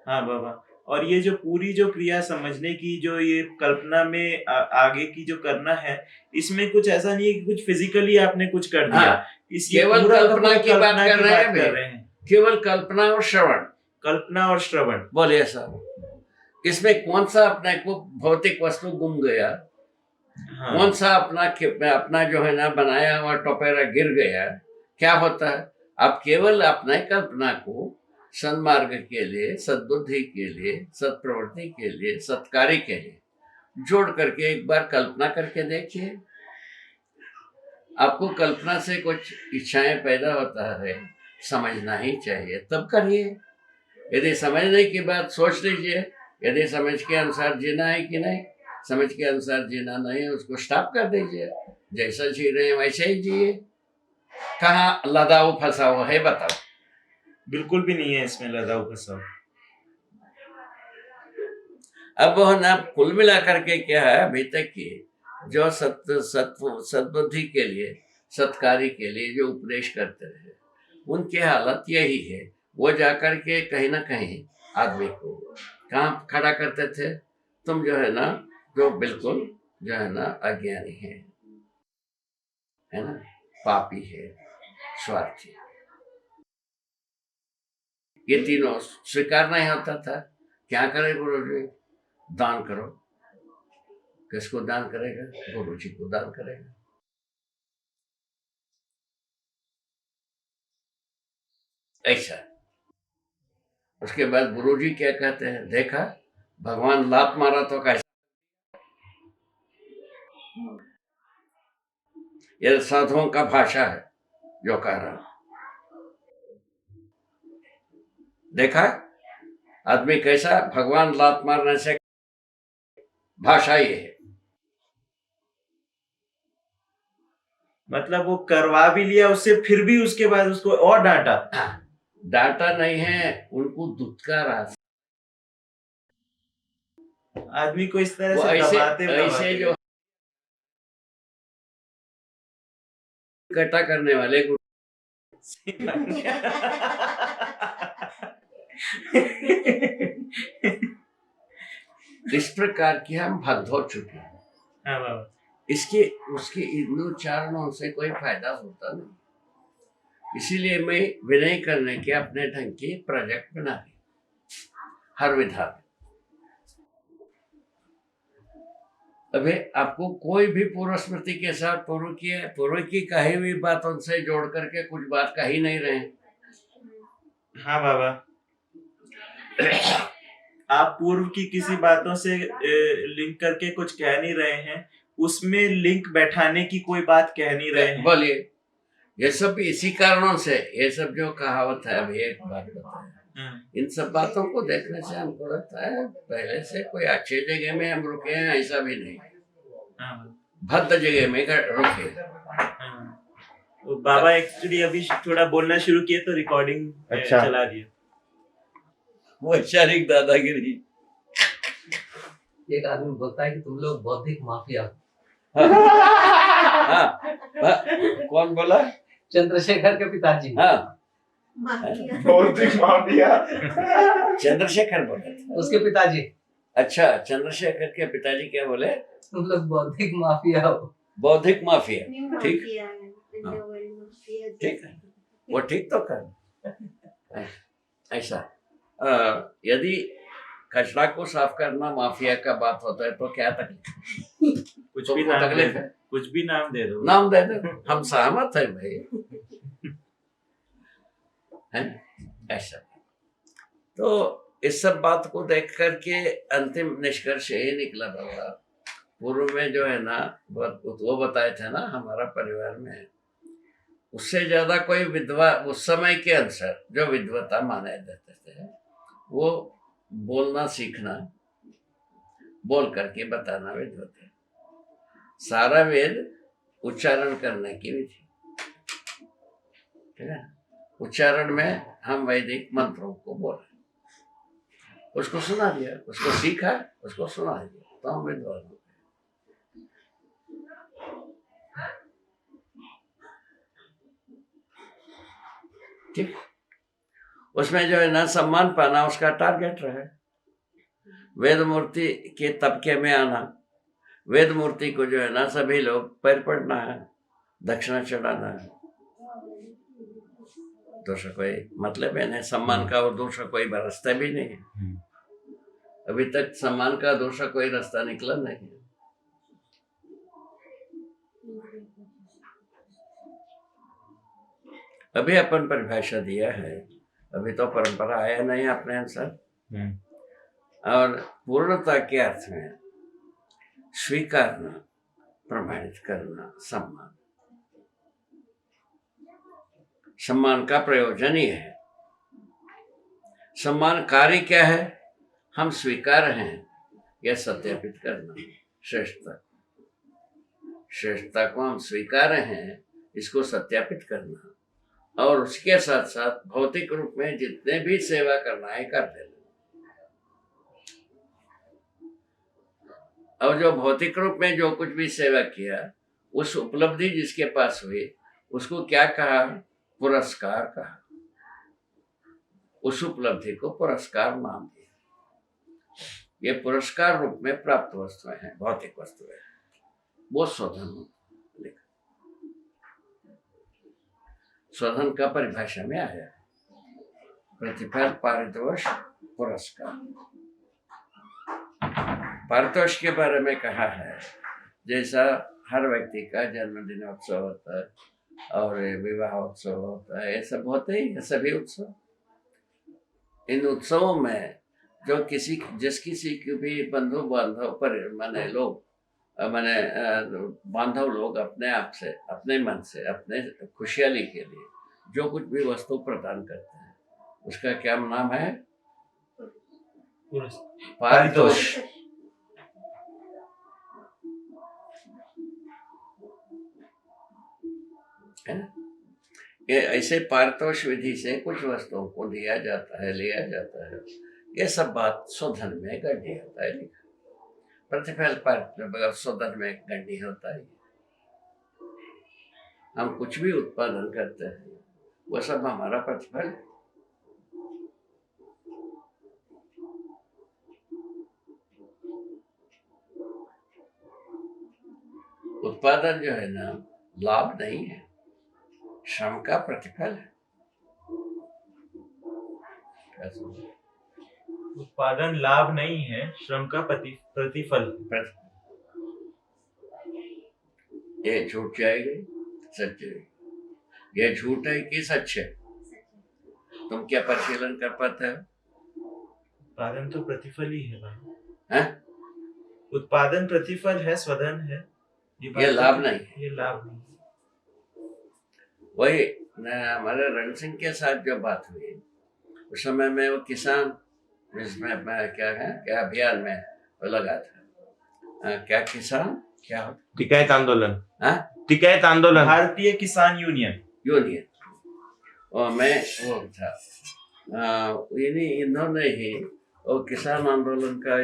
हाँ बाबा, और ये जो पूरी जो क्रिया समझने की, जो ये कल्पना में आगे की जो करना है, इसमें कुछ ऐसा नहीं है कि कुछ फिजिकली आपने कुछ कर दिया। हाँ, ये केवल पूरा का कल्पना पूरा की बात कर रहे हैं कर वे। रहे हैं। केवल कल्पना और श्रवण, कल्पना और श्रवण। बोलिए साहब, इसमें कौन सा अपने को भौतिक वस्तु गुम गया? हाँ। कौन सा अपना जो है ना बनाया हुआ टोपेरा गिर गया? क्या होता है? आप केवल अपने कल्पना को सन्मार्ग के लिए, सद्बुद्धि के लिए, सत्प्रवृत्ति के लिए, सत्कार्य के लिए जोड़ करके एक बार कल्पना करके देखिए। आपको कल्पना से कुछ इच्छाएं पैदा होता है, समझना ही चाहिए, तब करिए। यदि समझने की बात सोच लीजिए, यदि समझ के अनुसार जीना है कि नहीं, समझ के अनुसार जीना नहीं है, उसको स्टॉप कर दीजिए। जैसा जी रहे हैं वैसे ही जिए। कहाँ लदा हुआ फंसा हुआ है बताओ? बिल्कुल भी नहीं है इसमें लदा हुआ फंसा। अब वो ना कुल मिला करके क्या है, अभी तक की जो सद्बुद्धि के लिए, सत्कार्य के लिए जो उपदेश करते रहे, उनकी हालत यही है। वो जाकर के कहीं ना कहीं आदमी को कहाँ खड़ा करते थे? तुम जो है ना, जो बिल्कुल जो है ना अज्ञानी है ना, पापी है, स्वार्थी, ये तीनों स्वीकार नहीं होता था। क्या करे गुरुजी? दान करो। किसको दान करेगा? गुरुजी को दान करेगा। ऐसा। उसके बाद गुरुजी क्या कहते हैं? देखा, भगवान लात मारा तो कैसा? यह साधुओं का भाषा है जो कह रहा हूं। देखा आदमी कैसा? भगवान लात मारने से भाषा ये है। मतलब वो करवा भी लिया उससे, फिर भी उसके बाद उसको और डांटा। डांटा नहीं है, उनको दुत्कारा। आदमी को इस तरह वो से ऐसे दबाते जो इकट्ठा करने वाले इस प्रकार की हम भक्त हो चुके हैं। हाँ बाबा। इसके उसके इन उच्चारणों से कोई फायदा होता नहीं। इसीलिए मैं विनय करने के अपने ढंग के प्रोजेक्ट बना रही हर विधा में। अबे आपको कोई भी पूर्व स्मृति के साथ पूर्व की कही हुई बात उनसे जोड़ करके कुछ बात कही नहीं रहे। हाँ बाबा, आप पूर्व की किसी बातों से लिंक करके कुछ कह नहीं रहे हैं, उसमें लिंक बैठाने की कोई बात कह नहीं रहे हैं। बोलिए, ये सब इसी कारणों से, ये सब जो कहावत है, अभी एक बात बताया, इन सब बातों को देखने से हमको लगता है पहले से कोई अच्छे जगह में हम रुके हैं, ऐसा भी नहीं। भद्द जगह में रुके। तो बाबा एक्चुअली अभी थोड़ा बोलना शुरू किए तो रिकॉर्डिंग चला दिया। वैचारिक दादागिरी। एक आदमी बोलता है कि तुम लोग बौद्धिक माफिया। हाँ, कौन बोला? चंद्रशेखर के पिताजी। हाँ, बौद्धिक माफिया। चंद्रशेखर बोले, उसके पिताजी। अच्छा, चंद्रशेखर के पिताजी क्या बोले? तुम लोग बौद्धिक माफिया हो। बौद्धिक माफिया। ठीक, ठीक है, वो ठीक तो कर। ऐसा यदि कचरा को साफ करना माफिया का बात होता है तो क्या तकलीफ? कुछ तो भी नाम तकलीफ दे, है, कुछ भी नाम दे दो। नाम दे दो, हम सहमत है भाई। है ऐसा। तो इस सब बात को देख करके अंतिम निष्कर्ष ये निकला बाबा, पूर्व में जो है ना वो बताए थे ना हमारा परिवार में, उससे ज्यादा कोई विधवा उस समय के अनुसार जो विद्वता माने जाते थे वो बोलना सीखना, बोल करके बताना विद्वत है। सारा वेद उच्चारण करने की विधि, ठीक है। उच्चारण में हम वैदिक मंत्रों को बोले, उसको सुना दिया, उसको सीखा, उसको सुना दिया, तो हम विद्वान हो गए। ठीक, उसमें जो है ना सम्मान पाना उसका टारगेट रहे। वेद मूर्ति के तबके में आना, वेद मूर्ति को जो है ना सभी लोग पैर पड़ना है, दक्षिणा चढ़ाना है, दूसरा कोई मतलब है नहीं। सम्मान का और दूसरा कोई रास्ता भी नहीं है। अभी तक सम्मान का दूसरा कोई रास्ता निकला नहीं। अभी अपन परिभाषा दिया है, अभी तो परंपरा आया नहीं अपने अनुसार। और पूर्णता के अर्थ में स्वीकारना, प्रमाणित करना, सम्मान। सम्मान का प्रयोजन ही है। सम्मान कार्य क्या है? हम स्वीकार हैं यह सत्यापित करना। श्रेष्ठता, श्रेष्ठता को हम स्वीकार हैं, इसको सत्यापित करना, और उसके साथ साथ भौतिक रूप में जितने भी सेवा करना है कर देना। और जो भौतिक रूप में जो कुछ भी सेवा किया, उस उपलब्धि जिसके पास हुई उसको क्या कहा? पुरस्कार कहा। उस उपलब्धि को पुरस्कार नाम दिया। ये पुरस्कार रूप में प्राप्त वस्तुएं हैं, भौतिक वस्तुएं, वो स्वधन लिखा। स्वधन का परिभाषा में आया प्रतिफल, पारितोष, पुरस्कार। पारितोष के बारे में कहा है जैसा हर व्यक्ति का जन्मदिन उत्सव होता है और विवाह उत्सव होता है, ये सब होते ही सभी उत्सव। इन उत्सवों में जो जिस किसी की भी बंधु बांधव पर माने लोग माने बांधव लोग अपने आप से, अपने मन से, अपने खुशहाली के लिए जो कुछ भी वस्तु प्रदान करते हैं उसका क्या नाम है? पारितोष। है ना? ये ऐसे पारितोष विधि से कुछ वस्तुओं को दिया जाता है, लिया जाता है। ये सब बात शोधन में गण्य होता है लिखा। प्रतिफल पर शोधन में गण्य होता है। हम कुछ भी उत्पादन करते हैं वो सब हमारा प्रतिफल है। उत्पादन जो है ना लाभ नहीं है, श्रम का प्रतिफल है। उत्पादन लाभ नहीं है, श्रम का प्रतिफल। ये झूठ जाएगी, सच जाएगी। ये झूठ है कि सच है? तुम क्या परिशीलन कर पाते हो? उत्पादन तो प्रतिफल ही है भाई। हैं? उत्पादन प्रतिफल है, स्वधन है। ये लाभ नहीं है। ये लाभ नहीं। वही हमारे रण सिंह के साथ जो बात हुई उस समय में वो किसान इसमें क्या अभियान में वो लगा था। क्या किसान क्या होता? टिकैत आंदोलन। हाँ, टिकैत आंदोलन, भारतीय किसान यूनियन। और मैं वो था इन्होंने ही वो किसान आंदोलन का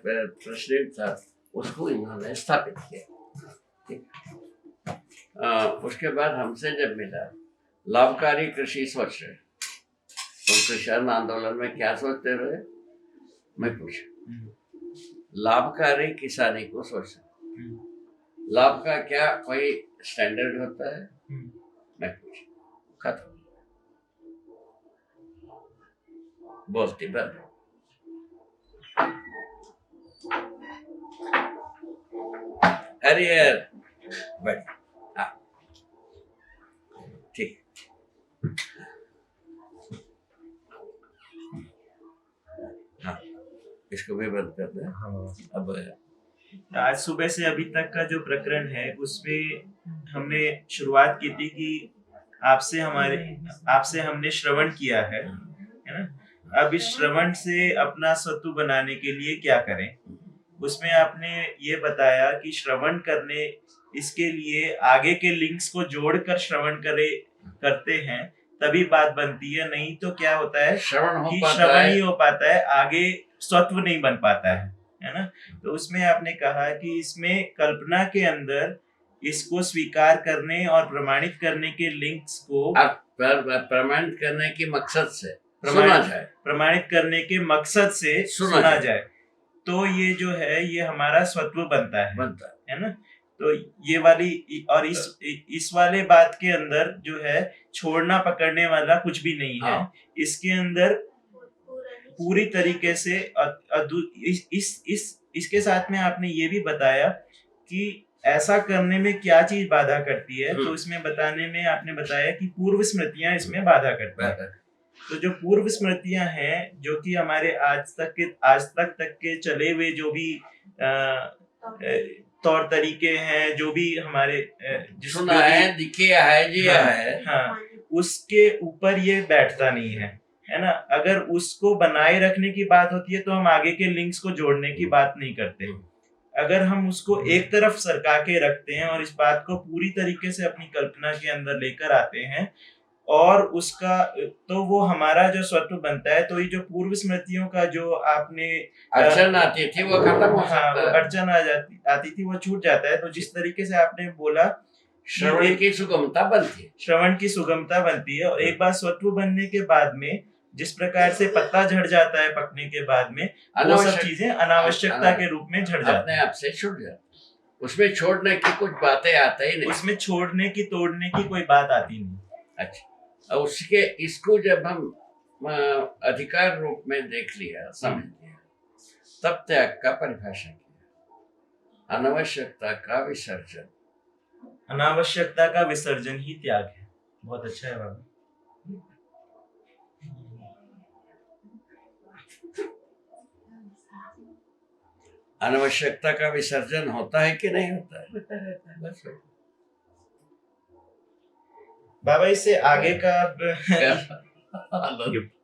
प्रेसिडेंट था, उसको इन्होंने स्थापित किया। उसके बाद हमसे जब मिला लाभकारी कृषि सोच रहे, तुम किसान आंदोलन में क्या सोचते रहे? मैं पूछा। लाभकारी किसानी को सोच रहे, लाभ का क्या कोई स्टैंडर्ड होता है? मैं पूछा, खत्म। बोलती बंद। अरे यार बैठ। हाँ ठीक। इसको भी बंद कर दे। अब आज सुबह से अभी तक का जो प्रकरण है उसमें हमने शुरुआत की थी कि आपसे हमने श्रवण किया है ना। अब इस श्रवण से अपना सत्व बनाने के लिए क्या करें, उसमें आपने ये बताया कि श्रवण करने इसके लिए आगे के लिंक्स को जोड़कर श्रवण करते हैं तभी बात बनती है, नहीं तो क्या होता है श्रवण ही हो पाता है, आगे सत्व नहीं बन पाता है ना। तो उसमें आपने कहा कि इसमें कल्पना के अंदर इसको स्वीकार करने और प्रमाणित करने के लिंक्स को प्रमाणित करने के मकसद से सुना जाए, प्रमाणित करने के मकसद से सुना जाए, तो ये जो है ये हमारा स्वत्व बनता है ना। तो ये वाली और इस वाले बात के अंदर जो है छोड़ना पकड़ने वाला कुछ भी नहीं है। इसके अंदर पूरी तरीके से इसके साथ में आपने ये भी बताया कि ऐसा करने में क्या चीज बाधा करती है। तो इसमें बताने में आपने बताया कि पूर्व स्मृतियां इसमें बाधा करती है। तो जो पूर्व स्मृतियां हैं जो कि हमारे आज तक के चले हुए जो भी तौर तरीके हैं, जो भी हमारे सुना है, दिखा है, जिया है, हाँ, उसके ऊपर ये बैठता नहीं है ना। अगर उसको बनाए रखने की बात होती है तो हम आगे के लिंक्स को जोड़ने की बात नहीं करते। अगर हम उसको एक तरफ सरका के रखते हैं और इस बात को पूरी तरीके से अपनी कल्पना के अंदर लेकर आते हैं और उसका तो वो हमारा जो स्वत्व बनता है। तो ये जो पूर्व स्मृतियों का जो आपने अड़चन आती थी वो खत्म हो सकता है, अड़चन आती थी वो छूट जाता है। तो जिस तरीके से आपने बोला श्रवण की सुगमता बनती है और एक बार स्वत्व बनने के बाद में जिस प्रकार से पत्ता झड़ जाता है पकने के बाद में, वो सब चीजें अनावश्यकता के रूप में झड़ जाती अपने आप से छूट जाती। उसमें छोड़ने की कुछ बातें आती ही नहीं, उसमें छोड़ने की तोड़ने की कोई बात आती नहीं। अच्छा, उसके इसको जब हम अधिकार रूप में देख लिया, समझ लिया, तब त्याग का परिभाषा किया, अनावश्यकता का विसर्जन। अनावश्यकता का विसर्जन ही त्याग है। बहुत अच्छा है बाबा। अनावश्यकता का विसर्जन होता है कि नहीं होता है? बस बाबा इससे आगे का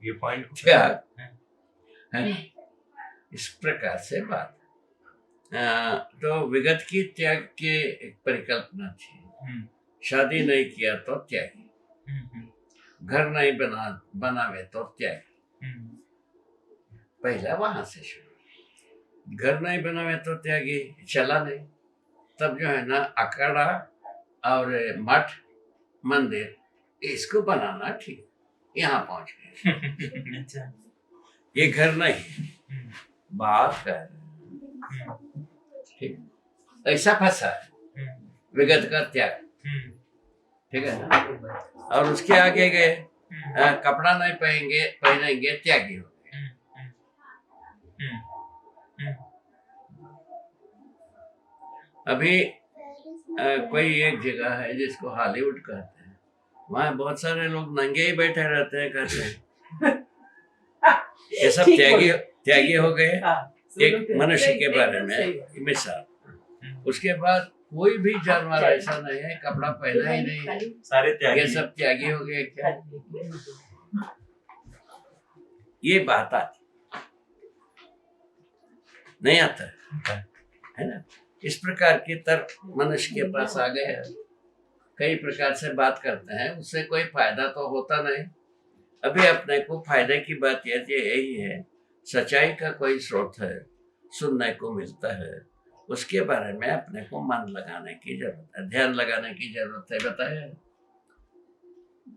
ये पॉइंट क्या है इस प्रकार से बात। तो विगत की त्याग की एक परिकल्पना थी। शादी नहीं किया तो त्यागी, घर नहीं बनावे तो त्यागी। पहला वहां से शुरू, घर नहीं बनावे तो त्यागी चला नहीं, तब जो है ना अखाड़ा और मठ मंदिर इसको बनाना ठीक, यहाँ पहुंच गए। अच्छा, ये घर नहीं, बात कर ठीक, ऐसा फंसा है विगत का त्याग, ठीक है ना। और उसके आगे गए, कपड़ा नहीं पहनेंगे त्यागी हो गए। अभी कोई एक जगह है जिसको हॉलीवुड कहते हैं, वहाँ बहुत सारे लोग नंगे ही बैठे रहते हैं, कहते हैं ये सब त्यागी हो गए। एक मनुष्य के बारे में मिसाल, उसके बाद कोई भी जानवर ऐसा नहीं है कपड़ा पहना ही नहीं, सारे त्यागी, ये सब त्यागी हो गए। क्या ये बात आती नहीं आता है ना। इस प्रकार के तर्क मनुष्य के पास आ गए हैं, कई प्रकार से बात करते हैं, उससे कोई फायदा तो होता नहीं। अभी अपने को फायदे की बात यही है, सच्चाई का कोई स्रोत है, सुनने को मिलता है, उसके बारे में अपने को मन लगाने की जरूरत है, ध्यान लगाने की जरूरत है। बताया,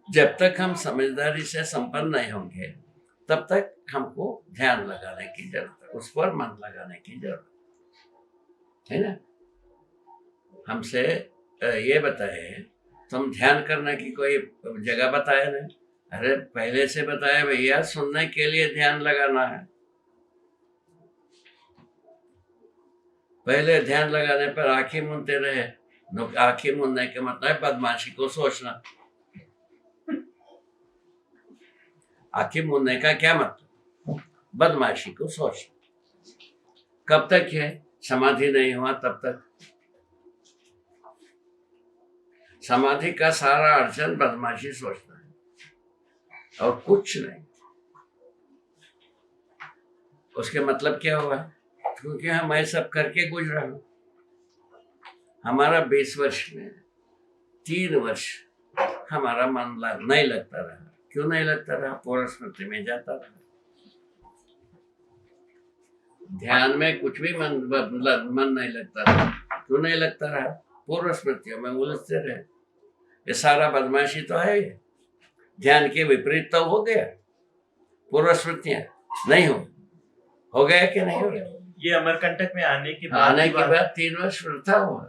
जब तक हम समझदारी से संपन्न नहीं होंगे तब तक हमको ध्यान लगाने की जरूरत है, उस पर मन लगाने की जरूरत है ना। हमसे ये बताए, तुम ध्यान करने की कोई जगह बताया नहीं। अरे पहले से बताया भैया, सुनने के लिए ध्यान लगाना है। पहले ध्यान लगाने पर आंखें मूंदते रहे, आंखें मूंदने के मतलब बदमाशी को सोचना। आंखें मूंदने का क्या मतलब? बदमाशी को सोचना। कब तक है? समाधि नहीं हुआ तब तक। समाधि का सारा अड़चन बदमाशी सोचना है और कुछ नहीं। उसके मतलब क्या हुआ? क्योंकि हम ये सब करके गुजरा हूं। हमारा 20 वर्ष में 3 वर्ष हमारा मन नहीं लगता रहा। क्यों नहीं लगता रहा? पूर्व स्मृति में जाता रहा। ध्यान में कुछ भी मन नहीं लगता रहा। क्यों नहीं लगता रहा? पूर्व स्मृतियों में उलझते रहे। ये सारा बदमाशी तो है। ध्यान के विपरीत तो हो गया। पूर्व स्मृतियां नहीं हो गया कि नहीं हो गया? ये अमरकंटक में आने के बाद 3 वर्ष वृथा हुआ।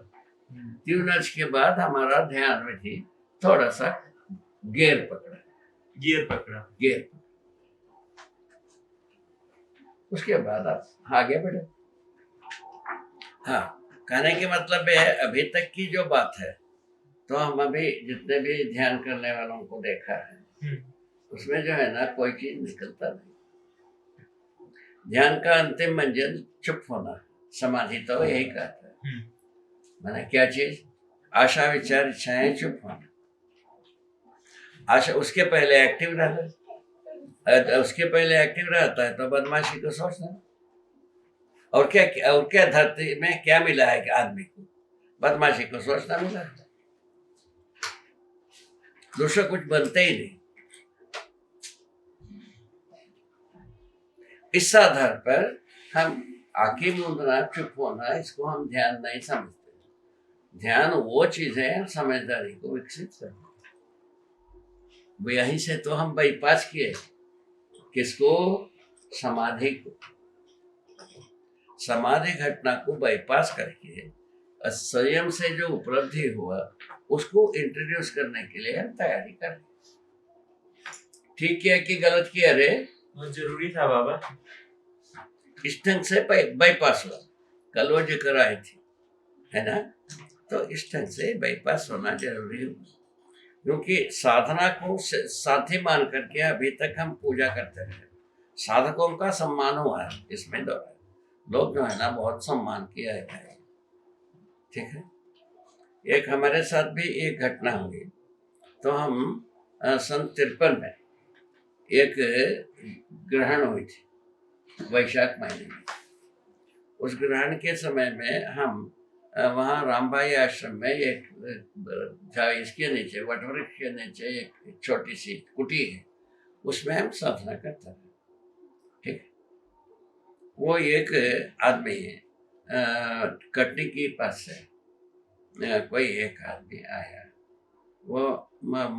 3 वर्ष के बाद हमारा ध्यान में थी थोड़ा सा गियर पकड़ा। उसके बाद आप आगे बढ़े। हाँ, कहने की मतलब है अभी तक की जो बात है, तो हम अभी जितने भी ध्यान करने वालों को देखा है उसमें जो है ना कोई चीज निकलता नहीं। ध्यान का अंतिम मंजिल चुप होना। समाधि तो यही कहता है। माने क्या चीज? आशा विचार इच्छाएं चुप होना। आशा उसके पहले एक्टिव रहता है तो बदमाशी को सोचना। और क्या धरती में क्या मिला है कि आदमी को? बदमाशी को सोचना मिला है। दूसरा कुछ बनते ही नहीं। इस आधार पर हम आंखें मूंदना, चुप होना, इसको हम ध्यान नहीं समझते। ध्यान वो चीज है समझदारी को विकसित करना। वो यहीं से तो हम बाईपास किए। किसको? समाधि को। समाधि घटना को बाईपास करके स्वयं से जो उपलब्धि हुआ उसको इंट्रोड्यूस करने के लिए हम तैयारी करें। ठीक किया कि गलत किया रे? जरूरी था बाबा। इस ढंग से बाईपास हुआ। कल वो जिक्र आई थी, है ना? तो इस ढंग से बाईपास होना जरूरी है। क्योंकि साधना को साथी मान करके अभी तक हम पूजा करते रहे। साधकों का सम्मान हुआ है इसमें लोग जो है ना बहुत सम्मान किया है। ठीक है। एक हमारे साथ भी एक घटना हुई। तो हम सन 53 में एक ग्रहण हुई थी वैशाख महीने में। उस ग्रहण के समय में हम वहाँ रामबाई आश्रम में एक इसके नीचे वटवृक्ष के नीचे एक छोटी सी कुटी है, उसमें हम साधना करते हैं। ठीक है। वो एक आदमी कटनी के पास से कोई एक आदमी आया। वो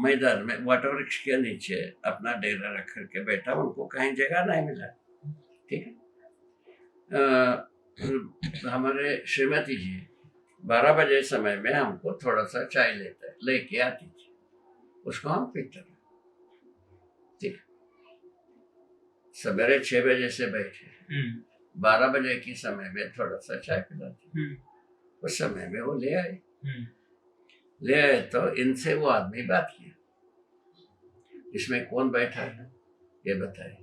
मैदान में वटवृक्ष के नीचे अपना डेरा रख करके बैठा। उनको कहीं जगह नहीं मिला। ठीक है। हमारे श्रीमती जी 12 बजे समय में हमको थोड़ा सा चाय लेके आती थी। उसको हम पीते थे। ठीक। सवेरे 6 बजे से बैठे 12 बजे के समय में थोड़ा सा चाय पिलाती। उस समय में वो ले आए तो इनसे वो आदमी बात किया, इसमें कौन बैठा है ये बताए,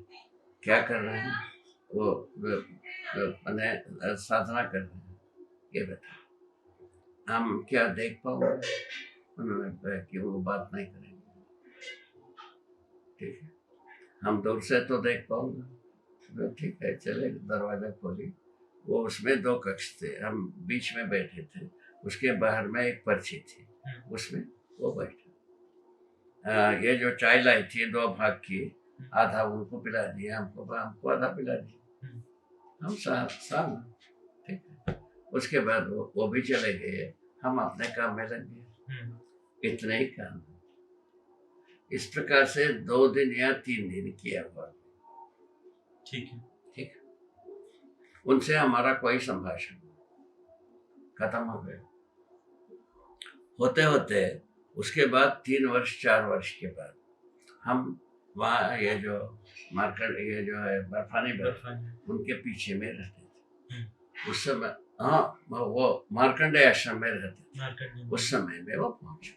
क्या कर रहे हैं? वो मैंने साधना कर रहे हैं, ये बताए। हम क्या देख पाओगे? उन्होंने कहा कि वो बात नहीं करेंगे। ठीक है। हम दूर से तो देख पाओगे। तो ठीक है, चले दरवाजा खोली। वो उसमें 2 कक्ष थे, हम बीच में बैठे थे। उसके बाहर में एक पर्ची थी, उसमें वो बैठा। ये जो चाय लाई थी 2 भाग की, आधा उनको पिला दिया, हमको आधा पिला दिया। हम सामने। ठीक है। उसके बाद वो भी चले गए, हम अपने काम में लग गए। इतने ही काम। इस प्रकार से 2 दिन या 3 दिन किया हुआ। ठीक है। ठीक। उनसे हमारा कोई संभाषण खत्म हो गया। होते होते उसके बाद 3 वर्ष 4 वर्ष के बाद हम वहाँ ये जो है बर्फानी उनके पीछे में रहते थे। उस समय वो मार्कंडेय आश्रम में रहते थे। उस समय में वो पहुंचे।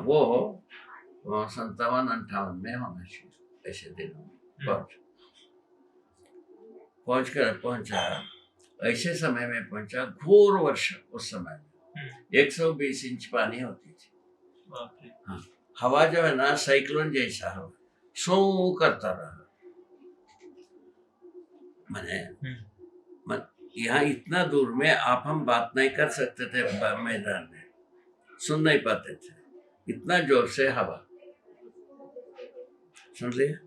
वो 57-58 में होना चाहिए ऐसे दिनों में पहुंचे। पहुंचा, ऐसे समय में पहुंचा, घोर वर्षा उस समय में 120 इंच पानी होती थी। बाप रे। हाँ, हवा जो है ना साइक्लोन जैसा हवा सो करता रहा। मैंने यहाँ इतना दूर में आप हम बात नहीं कर सकते थे, मैदान में सुन नहीं पाते थे, इतना जोर से हवा, सुन लिया।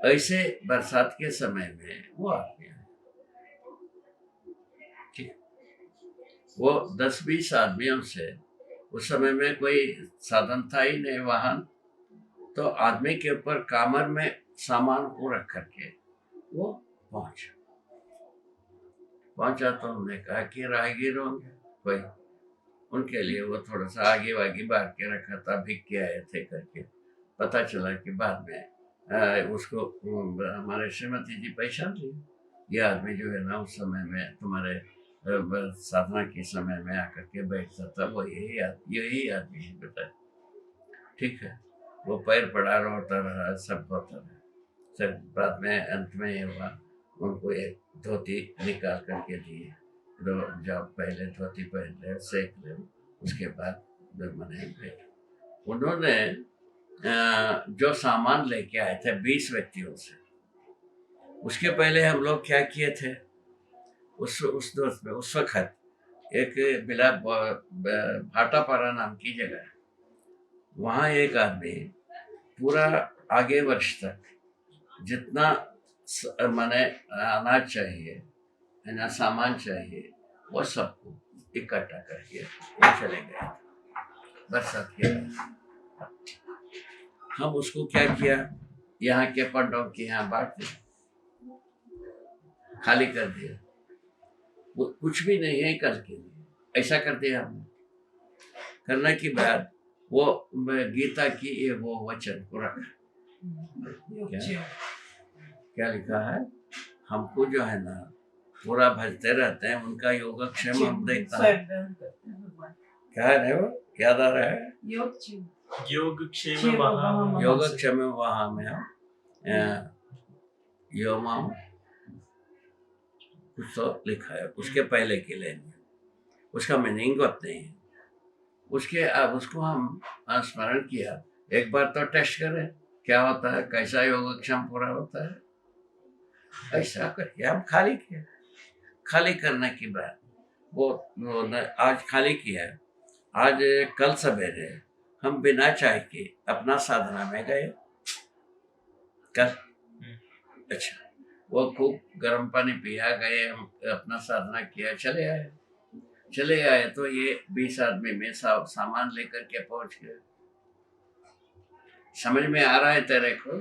ऐसे बरसात के समय में वो आदमी वो 10-20 आदमियों से, उस समय में कोई साधन था ही नहीं, वाहन, तो आदमी के ऊपर कामर में सामान को रख करके वो पहुंचा। तो हमने कहा कि राहगीर होंगे कोई, उनके लिए वो थोड़ा सा आगे वागे बार के रखा था, भिग के आए थे करके। पता चला कि बाद में उसको हमारे श्रीमती जी पहचान ली, ये आदमी जो है ना उस समय में तुम्हारे साधना के समय में आकर के बैठता था, वो यही आदमी है बेटा। ठीक है, वो पैर पड़ा रोता रहा, सब होता रहा। सब बाद में अंत में ये हुआ, उनको एक धोती निकाल करके दिए, जब पहले धोती पहन ले, सेक ले, उसके बाद मैंने भेजा। उन्होंने जो सामान लेके आए थे 20 व्यक्तियों से, उसके पहले हम लोग क्या किए थे, उस दोस्त में उस वक्त एक बिला भाटापारा नाम की जगह, वहाँ एक आदमी पूरा आगे वर्ष तक जितना माने अनाज चाहिए है ना, सामान चाहिए, वो सबको इकट्ठा करके वो चले गए बरसात के बाद। हम उसको क्या किया, यहाँ के पंडों के यहाँ बांट दिया, खाली कर दिया, वो कुछ भी नहीं है कल के लिए, ऐसा कर दिया हमने। करने के बाद वो गीता की ये वो वचन को रखा, क्या लिखा है, हमको जो है ना पूरा भजते रहते हैं, उनका योगक्षेम हम देखता है। क्या है वो, याद आ रहा है, योगक्षेम वहाँ में हम योमाम कुछ तो लिखा है, उसके पहले के लेंगे, उसका मीनिंग नहीं है उसके। अब उसको हम स्मरण किया, एक बार तो टेस्ट करें क्या होता है, कैसा योगक्षेम पूरा होता है, ऐसा करके हम खाली किया। खाली करने के बाद वो आज खाली किया, आज कल सवेरे हम बिना चाय के अपना साधना में गए कल। अच्छा, वो खूब गर्म पानी पिया, गए, हम अपना साधना किया, चले आए तो ये 20 आदमी में सामान लेकर के पहुंच गए। समझ में आ रहा है तेरे को?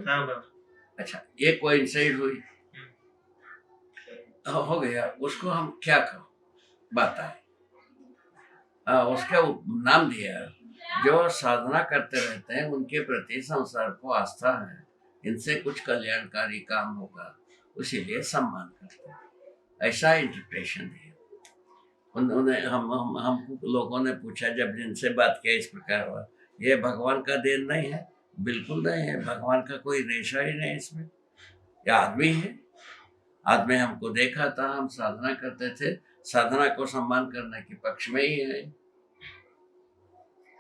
अच्छा, ये कोइंसाइड हुई, हो गया, उसको हम क्या कहो बताए, उसका नाम दिया, जो साधना करते रहते हैं उनके प्रति संसार को आस्था है, इनसे कुछ कल्याणकारी काम होगा, उसीलिए सम्मान करते हैं, ऐसा इंटरप्रिटेशन दिया। उन्होंने हम लोगों ने पूछा, जब जिनसे बात किया इस प्रकार हुआ, ये भगवान का देन नहीं है, बिल्कुल नहीं है, भगवान का कोई रेशा ही नहीं इसमें, ये आदमी है। आदमी हमको देखा था, हम साधना करते थे, साधना को सम्मान करने के पक्ष में ही है।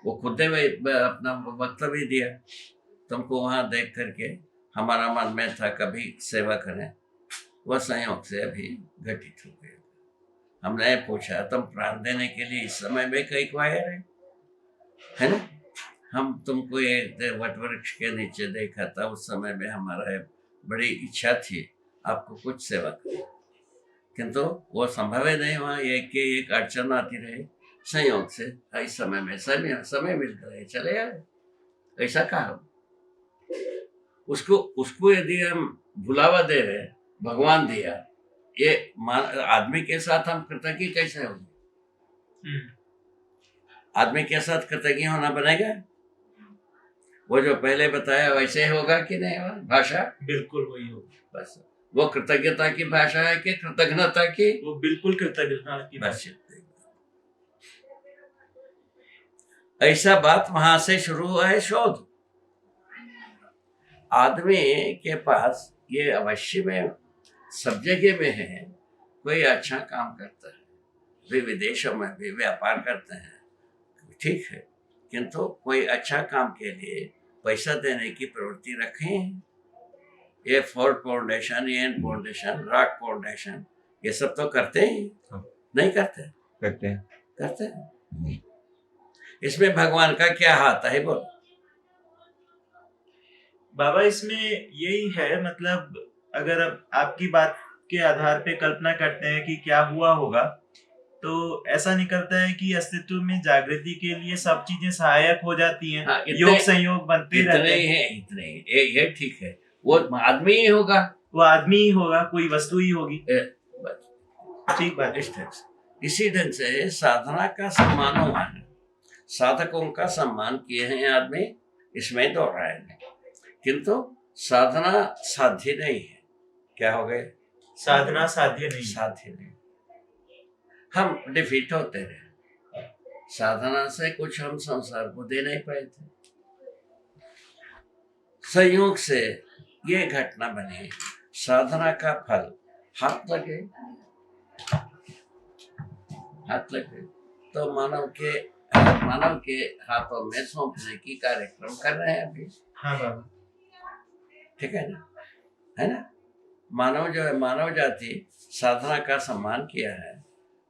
वो खुद ने अपना वक्तव्य दिया, तुमको वहां देख करके हमारा मन में था कभी सेवा करें, वह संयोग से अभी घटित हो गया। हमने पूछा, तुम प्राण देने के लिए इस समय में कहीं को आए रहे, है ना? हम तुमको एक वट वृक्ष के नीचे देखा था, उस समय में हमारा बड़ी इच्छा थी आपको कुछ सेवा करें, किंतु वो संभव है नहीं, वहाँ एक अड़चन आती रही, संयोग से इस समय में समय मिल गए, चले आए, ऐसा कहा। उसको यदि हम बुलावा दे रहे, भगवान दिया, ये आदमी के साथ हम कृतज्ञ कैसे होंगे? आदमी के साथ कृतज्ञ होना बनेगा? वो जो पहले बताया वैसे होगा कि नहीं होगा? भाषा बिल्कुल वही होगी। बस वो कृतज्ञता की भाषा है कि कृतज्ञता की? वो बिल्कुल कृतज्ञता की भाषा। ऐसा बात वहां से शुरू हुआ है शोध। आदमी के पास ये अवश्य में सब जगह में है, कोई अच्छा काम करता है, वे विदेशों में भी व्यापार करते हैं, ठीक है, किंतु कोई अच्छा काम के लिए पैसा देने की प्रवृत्ति रखें। ये फोर्ड फाउंडेशन, एन फाउंडेशन, रॉक फाउंडेशन, ये सब तो करते ही नहीं करते? करते हैं। करते हैं। इसमें भगवान का क्या हाथ है बोलो? बाबा इसमें यही है, मतलब अगर आपकी बात के आधार पे कल्पना करते हैं कि क्या हुआ होगा, तो ऐसा निकलता है कि अस्तित्व में जागृति के लिए सब चीजें सहायक हो जाती हैं। हाँ, योग संयोग बनते इतने रहते ही हैं। है, इतने ही, ये ठीक है। वो आदमी ही होगा, वो आदमी ही होगा, कोई वस्तु ही होगी। बस ठीक बात है। इसी ढंग से साधना का सम्मान हुआ है, साधकों का सम्मान किए हैं आदमी, इसमें दो राय नहीं, किंतु साधना साध्य नहीं है। क्या हो गए? साधना साध्य नहीं। साध्य नहीं, हम डिफीट होते रहे। साधना से कुछ हम संसार को दे नहीं पाए थे, संयोग से ये घटना बनी, साधना का फल हाथ लगे तो मानव के हाथों में सौंपने की कार्यक्रम कर रहे हैं अभी। हाँ बाबा, ठीक है ना? है ना? मानव जो है, मानव जाति साधना का सम्मान किया है,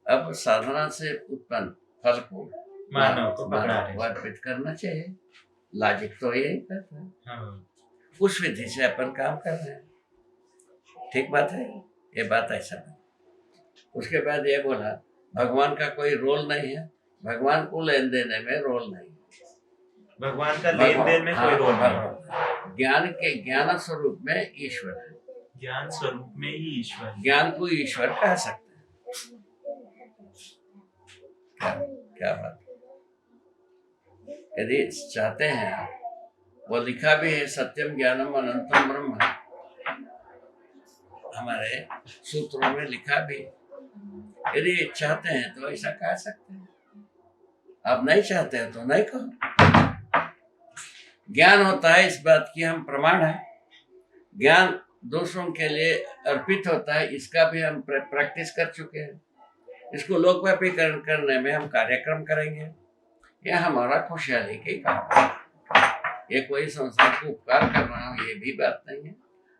अब साधना से उत्पन्न फल को मानव को पकड़ा रहे हैं। अर्पित करना चाहिए। लॉजिक तो यही करता है। हाँ। उस विधि से अपन काम कर रहे हैं, ठीक बात है, ये बात ऐसा है। उसके बाद ये बोला भगवान का कोई रोल नहीं है, भगवान को लेन देने में रोल नहीं है। भगवान का लेन देन में कोई रोल नहीं है। ज्ञान स्वरूप में ईश्वर है, ज्ञान स्वरूप में ही ईश्वर है। ज्ञान को ईश्वर कह सकते हैं। क्या बात है? यदि चाहते हैं आप, वो लिखा भी है, सत्यम ज्ञानम अनंतम ब्रह्म, हमारे सूत्रों में लिखा भी है। यदि चाहते हैं तो ऐसा कह सकते हैं, आप नहीं चाहते हैं तो नहीं कहो। ज्ञान होता है, इस बात की हम प्रमाण है। ज्ञान दूसरों के लिए अर्पित होता है, इसका भी हम प्रैक्टिस कर चुके हैं। इसको लोकव्यापीकरण करने में हम कार्यक्रम करेंगे। यह हमारा खुशहाली के काम है। ये कोई संसार को उपकार कर रहा हूँ, ये भी बात नहीं है,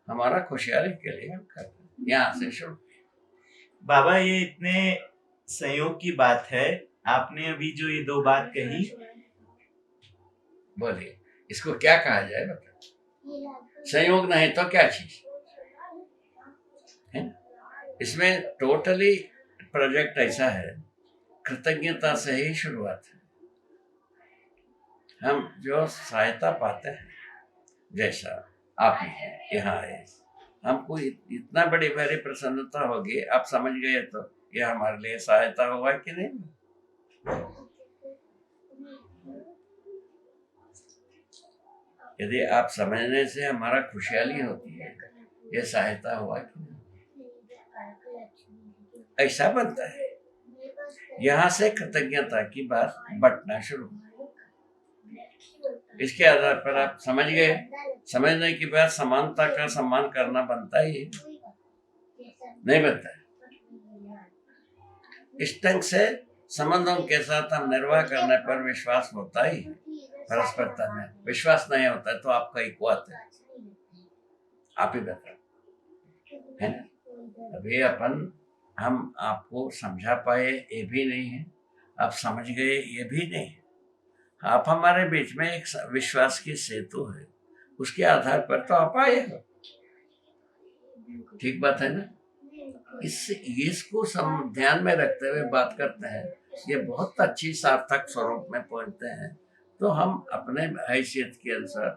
हमारा खुशहाली के लिए हम कर रहे हैं। यहाँ से शुरू। बाबा ये इतने संयोग की बात है, आपने अभी जो ये दो बात कही, बोलिए इसको क्या कहा जाए, बता। संयोग नहीं तो क्या चीज है? इसमें टोटली प्रोजेक्ट ऐसा है, कृतज्ञता से ही शुरुआत है। हम जो सहायता पाते हैं, जैसा आप ही यहाँ आए, हमको इतना बड़ी भारी प्रसन्नता होगी, आप समझ गए तो ये हमारे लिए सहायता हुआ कि नहीं? यदि आप समझने से हमारा खुशहाली होती है, ये सहायता हुआ कि नहीं? ऐसा बनता है। यहाँ से कृतज्ञता की बात बंटना शुरू। इसके आधार पर आप समझ गए, समझने के बाद समानता का सम्मान करना बनता ही है, नहीं बनता है? इस ढंग से संबंधों के साथ हम निर्वाह करने पर विश्वास होता ही है। परस्परता में विश्वास नहीं होता है तो आपका इक्वात है, आप ही बता, है ना? अभी हम आपको समझा पाए ये भी नहीं है, आप समझ गए ये भी नहीं है। आप हमारे बीच में एक विश्वास की सेतु है, उसके आधार पर तो आप आए हो, ठीक बात है ना? इसको ध्यान में रखते हुए बात करते हैं, ये बहुत अच्छी सार्थक स्वरूप में पहुंचते हैं। तो हम अपने हैसियत के अनुसार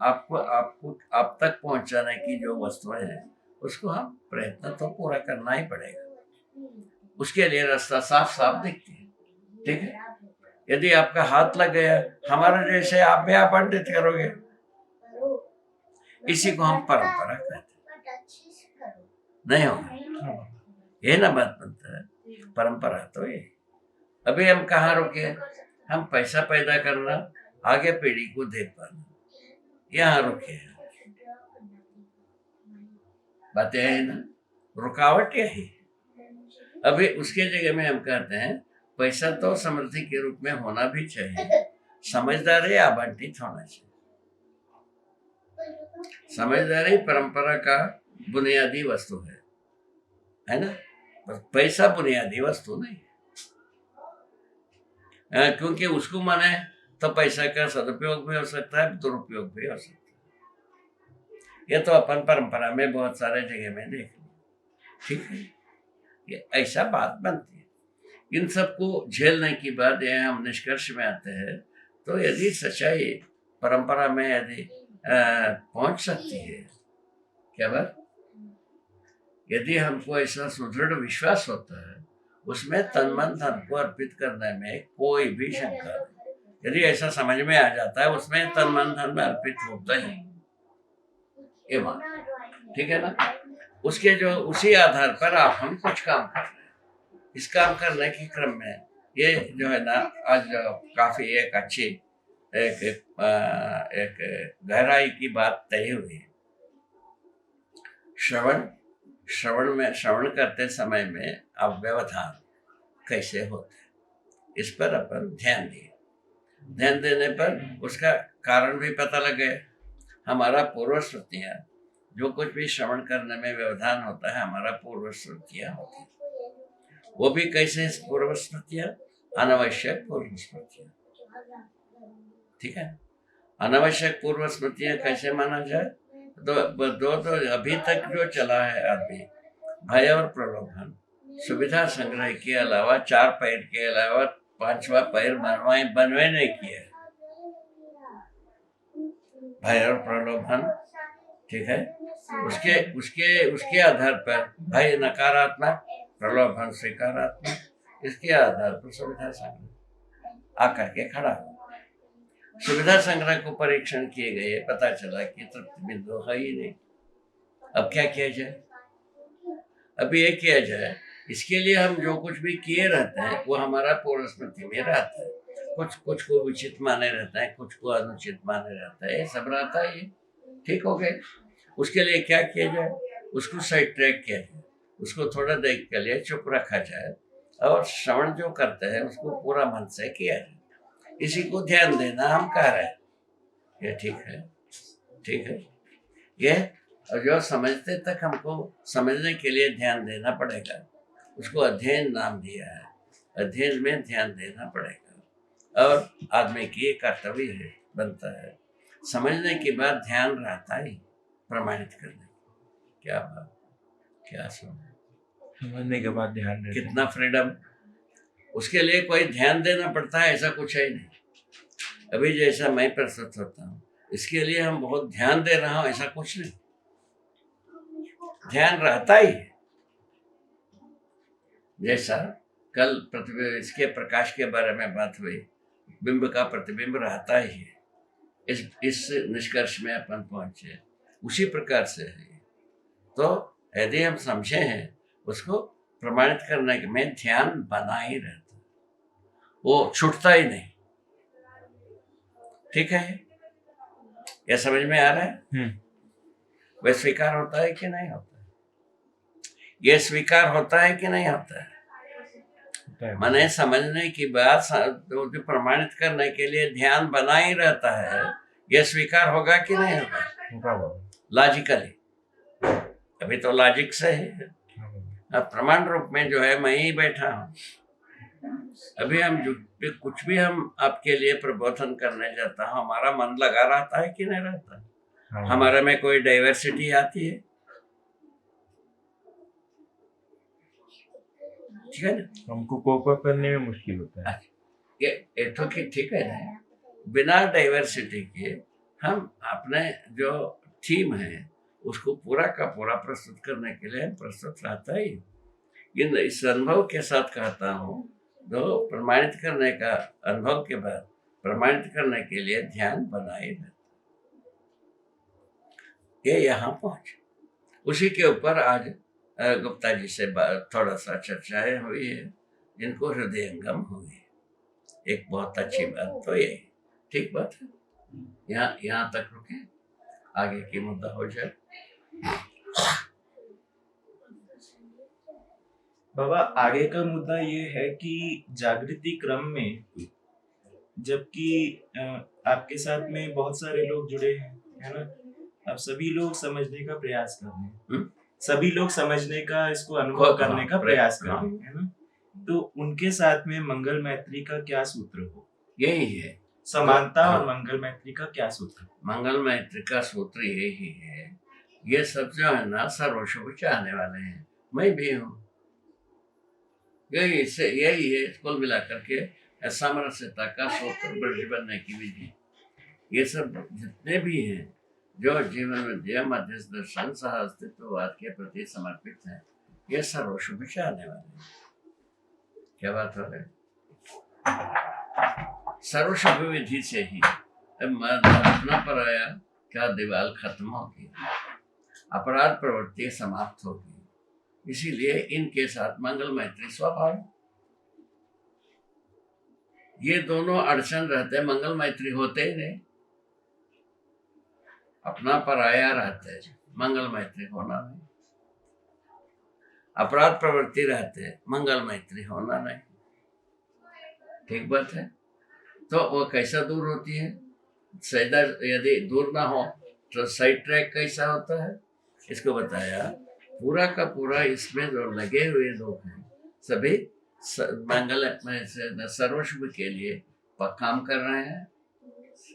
आप तक पहुंचाने की जो वस्तुएं हैं, उसको हम प्रयत्न तो पूरा करना ही पड़ेगा। उसके लिए रास्ता साफ साफ दिखती है, ठीक है? यदि आपका हाथ लग गया, हमारे जैसे आप भी पंडित करोगे, इसी को हम परंपरा कहते हैं, नहीं होगा ये ना बात बनता है। परंपरा तो ये। अभी हम कहाँ रुके? हम पैसा पैदा करना, आगे पीढ़ी को देख पाना, यहाँ रुके हैं। बातें है ना? रुकावट यही है। अभी उसके जगह में हम कहते हैं पैसा तो समृद्धि के रूप में होना भी चाहिए, समझदारी आवंटित होना चाहिए। समझदारी परंपरा का बुनियादी वस्तु है ना। पैसा बुनियादी वस्तु नहीं, क्योंकि उसको माने तो पैसा का सदुपयोग भी हो सकता है, दुरुपयोग भी हो सकता है। ये तो अपन परंपरा में बहुत सारे जगह में देख लिया, ठीक है। ये ऐसा बात बनती है। इन सबको झेलने के बाद यह हम निष्कर्ष में आते हैं, तो यदि सच्चाई परंपरा में यदि पहुंच सकती है, क्या बात, यदि हमको ऐसा सुदृढ़ विश्वास होता है, उसमें तन मन धन को अर्पित करने में कोई भी शंका नहीं। यदि ऐसा समझ में आ जाता है, उसमें तन मन धन में अर्पित होता ही, ये बात ठीक है ना। उसके जो उसी आधार पर आप हम कुछ काम कर रहे हैं। इस काम करने के क्रम में ये जो है ना, आज काफी एक अच्छी एक गहराई की बात तय हुई। श्रवण करते समय में अव्यवधान कैसे होते हैं, इस पर अपन ध्यान दिए। ध्यान देने पर उसका कारण भी पता लगे। हमारा पूर्व स्मृतियाँ, जो कुछ भी श्रवण करने में व्यवधान होता है, हमारा पूर्व स्मृतियाँ होती है। वो भी कैसे पूर्व स्मृतियाँ, अनावश्यक पूर्व स्मृतियाँ, ठीक है। अनावश्यक पूर्व स्मृतियाँ कैसे माना जाए, दो अभी तक जो चला है आदमी, भय और प्रलोभन, सुविधा संग्रह के अलावा, चार पैर के अलावा पांचवा पैर बनवे नहीं किया। भय और प्रलोभन, ठीक है। उसके आधार पर भय नकारात्मक, प्रलोभन सकारात्मक, इसके आधार पर सुविधा संग्रह आकर के खड़ा हो। सुविधा संग्रह को परीक्षण किए गए, पता चला कि तृप्ति बिंदु है ही नहीं। अब क्या किया जाए? अभी ये किया जाए, इसके लिए हम जो कुछ भी किए रहते हैं वो हमारा पूर्व स्मृति में रहता है। कुछ को उचित माने रहता है, कुछ को अनुचित माने रहता है, ये सब रहता है। ये ठीक हो गए। उसके लिए क्या किया जाए? उसको साइड ट्रैक किया जाए, उसको थोड़ा देर के लिए चुप रखा जाए और श्रवण जो करते हैं उसको पूरा मन से किया जाए। इसी को ध्यान देना हम कह रहे हैं। ये ठीक है, ठीक है। ये और जो समझते तक हमको समझने के लिए ध्यान देना पड़ेगा, उसको अध्ययन नाम दिया है। अध्ययन में ध्यान देना पड़ेगा और आदमी की कर्तव्य है, बनता है। समझने के बाद ध्यान रहता ही प्रमाणित करने। क्या बात, क्या समझने के बाद ध्यान रहता है। कितना फ्रीडम। उसके लिए कोई ध्यान देना पड़ता है ऐसा कुछ है नहीं। अभी जैसा मैं प्रस्तुत होता हूँ, इसके लिए हम बहुत ध्यान दे रहा हूँ ऐसा कुछ नहीं। ध्यान रहता ही है। जैसा कल प्रतिबिंब, इसके प्रकाश के बारे में बात हुई, बिंब का प्रतिबिंब रहता ही है। इस निष्कर्ष में अपन पहुंचे, उसी प्रकार से है। तो यदि हम समझे हैं, उसको प्रमाणित करने में ध्यान बना ही रहता है, वो छूटता ही नहीं। ठीक है, यह समझ में आ रहा है? वह स्वीकार होता है कि नहीं होता है? यह स्वीकार होता है कि नहीं होता है? माने समझने की बात जो प्रमाणित करने के लिए ध्यान बना ही रहता है, यह स्वीकार होगा कि नहीं होगा? लॉजिकली। अभी तो लॉजिक से है, अब प्रमाण रूप में जो है मैं ही बैठा हूँ। अभी हम कुछ भी हम आपके लिए प्रबोधन करने जाता हूँ, हमारा मन लगा रहता है कि नहीं रहता? हमारे में कोई डाइवर्सिटी आती है? ठीक है ना, हमको कोप अप करने में मुश्किल होता है। ये तो ठीक है ना, बिना डाइवर्सिटी के हम अपने जो थीम है उसको पूरा का पूरा प्रस्तुत करने के लिए प्रस्तुत रहता ही। इस अनुभव के साथ कहता हूँ, जो प्रमाणित करने का अनुभव के बाद प्रमाणित करने के लिए ध्यान बनाए रहता। ये यहाँ पहुंचे, उसी के ऊपर आज गुप्ता जी से थोड़ा सा चर्चाएं हुई है, जिनको हृदयंगम हुई। एक बहुत अच्छी बात तो यही, ठीक बात है। यहाँ तक रुके, आगे की मुद्दा हो जाए। बाबा आगे का मुद्दा ये है कि जागृति क्रम में जबकि आपके साथ में बहुत सारे लोग जुड़े हैं, है ना? अब सभी लोग समझने का प्रयास कर रहे हैं, सभी लोग समझने का, इसको अनुभव करने का प्रयास कर रहे हैं, है ना? तो उनके साथ में मंगल मैत्री का क्या सूत्र हो? यही है समानता और मंगल मैत्री का क्या सूत्र? मंगल मैत्री का सूत्र यही है। ये सब जो है ना सर्वशुभ चाहने वाले हैं, मैं भी हूँ। यही है कुल मिलाकर के सामरस्यता का सूत्र, ब्रज बनने की विधि। ये सब जितने भी हैं जो जीवन में जय मध्यस्थ दर्शन सह अस्तित्ववाद के प्रति समर्पित हैं, ये सर्वशुभ चाहने वाले हैं। क्या बात हो रही? सर्वशुभ विधि से ही अपना पराया क्या दीवार खत्म होगी, अपराध प्रवृत्ति समाप्त होगी। इसीलिए इनके साथ मंगल मैत्री स्वभाव। ये दोनों अड़चन रहते, मंगल मैत्री होते ही नहीं। अपना पराया रहते, मंगल मैत्री होना नहीं। अपराध प्रवृत्ति रहते, मंगल मैत्री होना नहीं। ठीक बात है। तो वो कैसा दूर होती है? सीधा यदि दूर ना हो तो साइड ट्रैक कैसा होता है? इसको बताया। पूरा का पूरा इसमें जो लगे हुए लोग हैं सभी मंगल सर्वशुभ के लिए काम कर रहे हैं।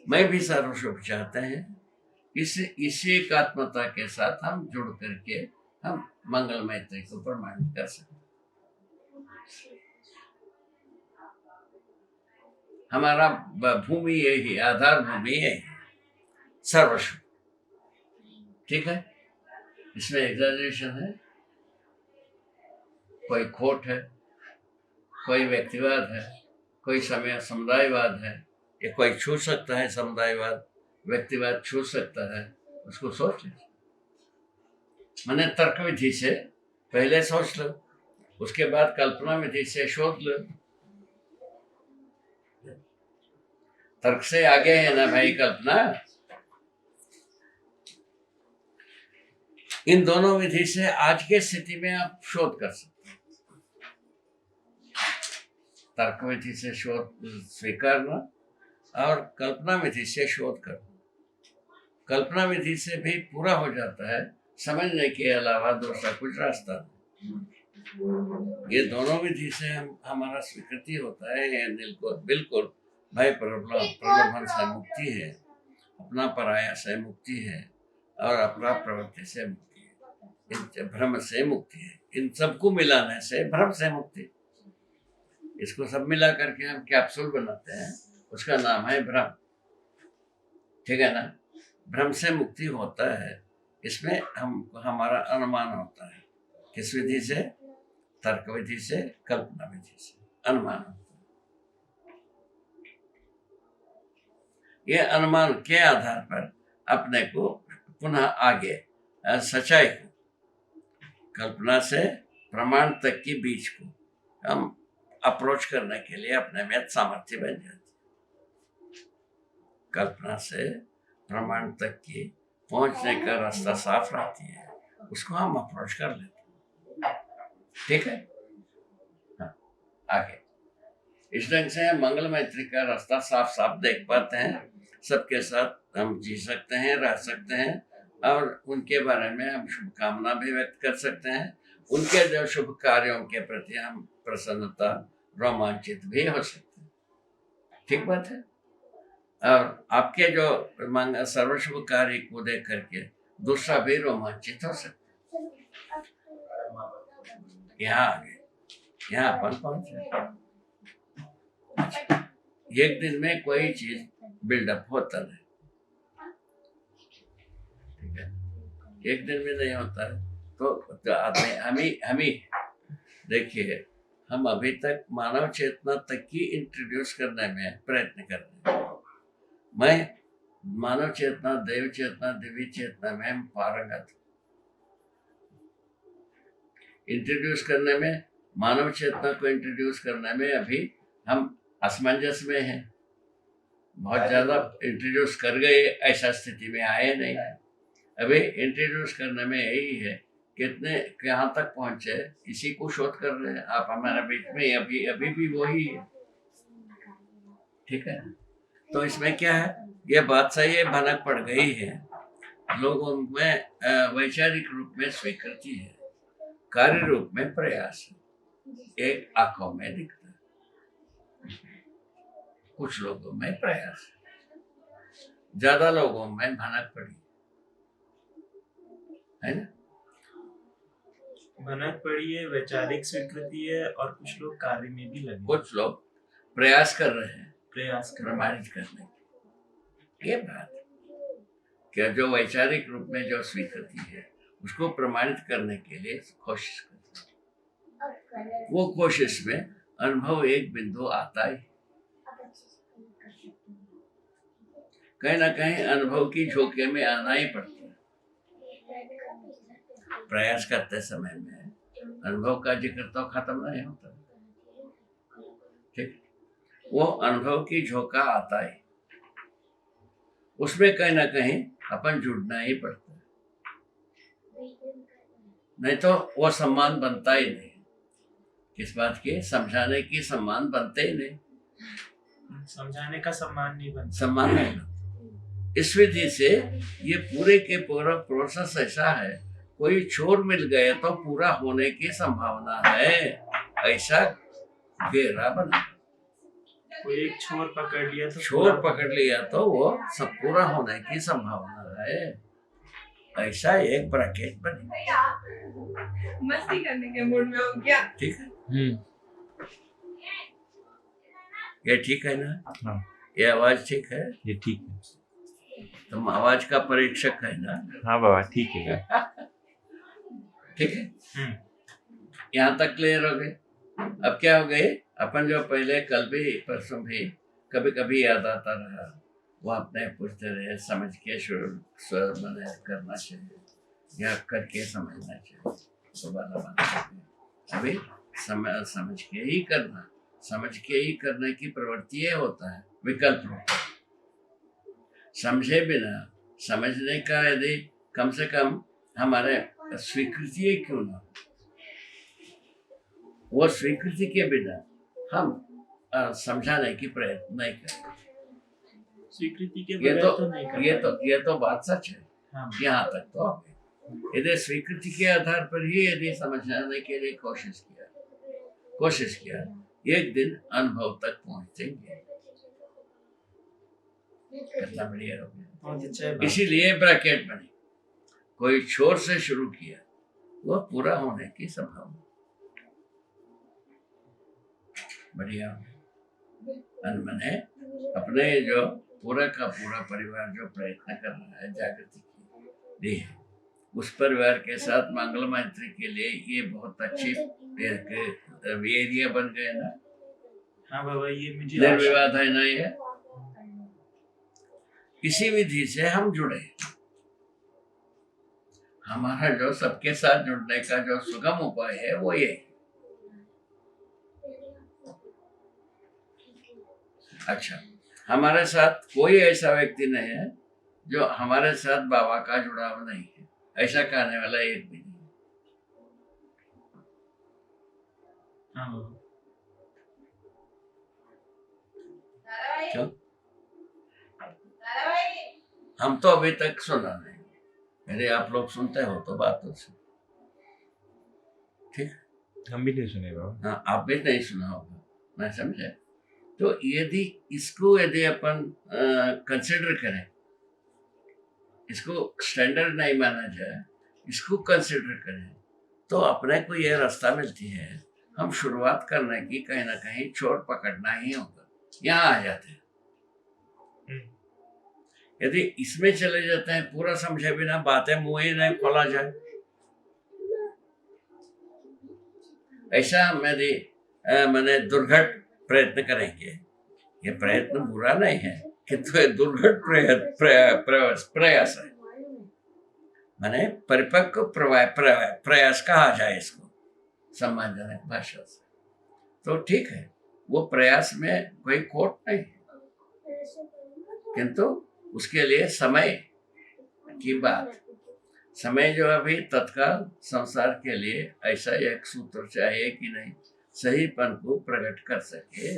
मैं भी सर्वशुभ चाहते हैं। इसी एकात्मता के साथ हम जुड़ करके हम मंगल मैत्री को प्रमाणित कर सकते हैं। हमारा भूमि यही, आधार भूमि यही, सर्वशुभ। ठीक है, इसमें एग्जैजरेशन है, कोई खोट है, कोई व्यक्तिवाद है, कोई समुदायवाद है। ये कोई छू सकता है, समुदायवाद व्यक्तिवाद छू सकता है, उसको सोच ले। मैंने तर्क विधि से पहले सोच लो, उसके बाद कल्पना विधि से शोध लो। तर्क से आगे है ना भाई कल्पना। इन दोनों विधि से आज के स्थिति में आप शोध कर सकते हैं। तर्क विधि से शोध स्वीकारना और कल्पना विधि से शोध करना। कल्पना विधि से भी पूरा हो जाता है, समझने के अलावा दूसरा कुछ रास्ता नहीं। ये दोनों विधि से हमारा स्वीकृति होता है। ये बिल्कुल भाई प्रलोभन से मुक्ति है, अपना पराया से मुक्ति है और अपना प्रवृत्ति से मुक्ति है, भ्रम से मुक्ति है। इन सबको मिलाने से भ्रम से मुक्ति। इसको सब मिला करके हम कैप्सूल बनाते हैं, उसका नाम है भ्रम। ठीक है ना? भ्रम से मुक्ति होता है। इसमें हमारा अनुमान होता है। किस विधि से? तर्क विधि से, कल्पना विधि से अनुमान होता है। ये अनुमान के आधार पर अपने को पुनः आगे सच्चाई को, कल्पना से प्रमाण तक के बीच को हम अप्रोच करने के लिए अपने में सामर्थ्य बन जाती है। कल्पना से प्रमाण तक की पहुंचने का रास्ता साफ रहती है, उसको हम अप्रोच कर लेते हैं। ठीक है? हाँ, आगे इस ढंग से हम मंगल मैत्री का रास्ता साफ साफ देख पाते हैं। सबके साथ हम जी सकते हैं, रह सकते हैं और उनके बारे में हम शुभकामना भी व्यक्त कर सकते हैं। उनके जो शुभ कार्यों के प्रति हम प्रसन्नता, रोमांचित भी हो सकते हैं। ठीक बात है। और आपके जो सर्वशुभ कार्य को देख करके दूसरा भी रोमांचित हो सकता है। यहाँ आ गए, यहाँ अपन पहुंचे। एक दिन में कोई चीज बिल्डअप होता नहीं, ठीक है? एक दिन में नहीं होता है। तो आदमी हम ही देखिए, हम अभी तक मानव चेतना तक की इंट्रोड्यूस करने में प्रयत्न कर रहे हैं। मैं मानव चेतना, देव चेतना, दिव्य चेतना में हम पारंगत। इंट्रोड्यूस करने में, मानव चेतना को इंट्रोड्यूस करने में अभी हम असमंजस में हैं। बहुत ज्यादा इंट्रोड्यूस कर गए, ऐसा स्थिति में आए नहीं। अभी इंट्रोड्यूस करने में यही है कितने कहाँ तक पहुंचे, इसी को शोध कर रहे हैं आप हमारे बीच में, अभी अभी भी वही है। ठीक है, तो इसमें क्या है, ये बात सही है, भनक पड़ गई है लोगों में। वैचारिक रूप में स्वीकृति है, कार्य रूप में प्रयास है, एक आंखों में दिखता है, कुछ लोगों में प्रयास है, ज्यादा लोगों में भनक पड़ी है ना। भनक पड़ी है, वैचारिक स्वीकृति है, और कुछ लोग कार्य में भी लगे, कुछ लोग प्रयास कर रहे हैं प्रयास कर रहे हैं। प्रमाणित करने की। ये बात क्या, जो वैचारिक रूप में जो स्वीकृति है उसको प्रमाणित करने के लिए कोशिश करते हैं। वो कोशिश में अनुभव एक बिंदु आता ही, कहीं ना कहीं अनुभव की झोंके में आना ही पड़ता है। प्रयास करते समय में अनुभव का जिक्र तो खत्म नहीं होता, ठीक, वो अनुभव की झोंका आता है, उसमें कहीं ना कहीं अपन जुड़ना ही पड़ता है, नहीं तो वो सम्मान बनता ही नहीं। किस बात की, समझाने की सम्मान बनते ही नहीं, समझाने का सम्मान नहीं बनता, सम्मान नहीं बनता। इस विधि से ये पूरे के पूरा प्रोसेस ऐसा है, कोई छोर मिल गए तो पूरा होने की संभावना है, ऐसा घेरा बना। कोई एक छोर पकड़ लिया तो छोर पकड़ लिया तो वो सब पूरा होने की संभावना है, ऐसा एक ब्रैकेट बनी। मस्ती करने के मूड में हो क्या? ठीक है, ये ठीक है ना? हाँ। ये आवाज ठीक है? ये ठीक है। तुम आवाज का परीक्षक है ना? हाँ बाबा ठीक है। ठीक है, यहाँ तक क्लियर हो गए। अब क्या हो गए, अपन जो पहले कल भी परसों भी कभी कभी याद आता रहा, वो अपने पूछते रहे, समझ के शुरू मैंने करना चाहिए या करके समझना चाहिए, दोबारा बात करते हैं। अभी समझ के ही करना, समझ के ही करने की प्रवृत्ति ये होता है, विकल्प रूप। समझे बिना समझने का यदि कम से कम हमारे स्वीकृति क्यों ना, वो स्वीकृति के बिना हम समझाने की प्रयत्न नहीं करें। स्वीकृति के ये बगैर तो तो नहीं कर ये तो बात सच है। हाँ। यहाँ तक तो आ गए। यदि स्वीकृति के आधार पर ही यदि समझाने के लिए कोशिश किया, एक दिन अनुभव तक पहुंचेंगे। कितना बढ़िया हो गया। बहुत अच्छा है। इसीलिए ब्रैकेट बनी, कोई छोर से शुरू किया, वो पूरा होने की संभावना। बढ़िया। अनमने अपने जो पूरा का पूरा परिवार जो प्रयत्न कर रहा है जागृति की लिए, उस परिवार के साथ मंगल मैत्री के लिए ये बहुत अच्छी एरिया बन गए ना। हाँ बाबा, ये मुझे निर्विवाद है ना, ये इसी विधि से हम जुड़े। हमारा जो सबके साथ जुड़ने का जो सुगम उपाय है वो ये। अच्छा, हमारे साथ कोई ऐसा व्यक्ति नहीं है जो हमारे साथ बाबा का जुड़ाव नहीं है, ऐसा कहने वाला एक भी नहीं। हाँ। क्यों? हम तो अभी तक सुना नहीं, यदि आप लोग सुनते हो तो बात तो सुन। ठीक, हम भी नहीं सुने बाबा। हाँ, आप भी नहीं सुना होगा, मैं समझे। तो यदि अपन कंसिडर करें, इसको स्टैंडर्ड नहीं माना जाए, इसको कंसिडर करें, तो अपने को यह रास्ता मिलती है, हम शुरुआत करने की कहीं ना कहीं छोर पकड़ना ही होगा, यहाँ आ जाते हैं। यदि इसमें चले जाते हैं, पूरा समझे बिना बातें मुंह ही नहीं खोला जाए, ऐसा मैंने दुर्घट प्रयत्न करेंगे। ये प्रयत्न बुरा नहीं है, किंतु ये दुर्घट प्रयास है। मैंने परिपक्व प्रयास कहा जाए इसको सम्मानजनक भाषा से, तो ठीक है, वो प्रयास में कोई खोट नहीं है, किंतु उसके लिए समय की बात, समय जो अभी तत्काल संसार के लिए ऐसा एक सूत्र चाहिए कि नहीं सहीपन को प्रकट कर सके।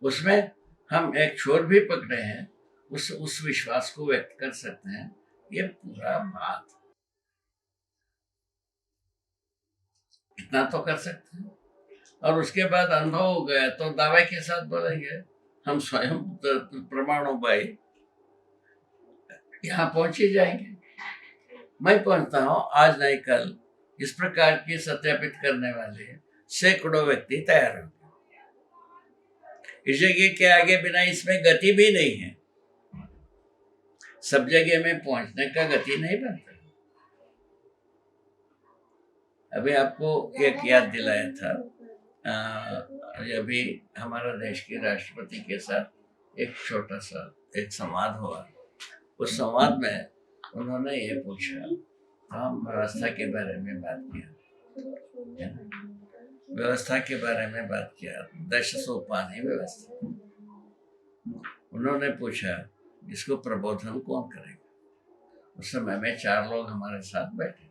उसमें हम एक छोर भी पकड़े हैं, उस विश्वास को व्यक्त कर सकते हैं। ये पूरा बात इतना तो कर सकते हैं, और उसके बाद अनुभव हो गया तो दावे के साथ बोलेंगे हम स्वयं प्रमाणों भाई यहाँ पहुंच ही जाएंगे। मैं पहुंचता हूँ आज नहीं कल, इस प्रकार की सत्यापित करने वाले सैकड़ों व्यक्ति तैयार होंगे। इस जगह के आगे बिना इसमें गति भी नहीं है, सब जगह में पहुंचने का गति नहीं बनता। अभी आपको एक याद दिलाया था, अभी हमारा देश के राष्ट्रपति के साथ एक छोटा सा एक संवाद हुआ। उस संवाद में उन्होंने ये पूछा, हम व्यवस्था के बारे में बात किया, व्यवस्था के बारे में बात किया, 10 सोपानी व्यवस्था। उन्होंने पूछा इसको प्रबोधन कौन करेगा। उस समय में 4 लोग हमारे साथ बैठे थे,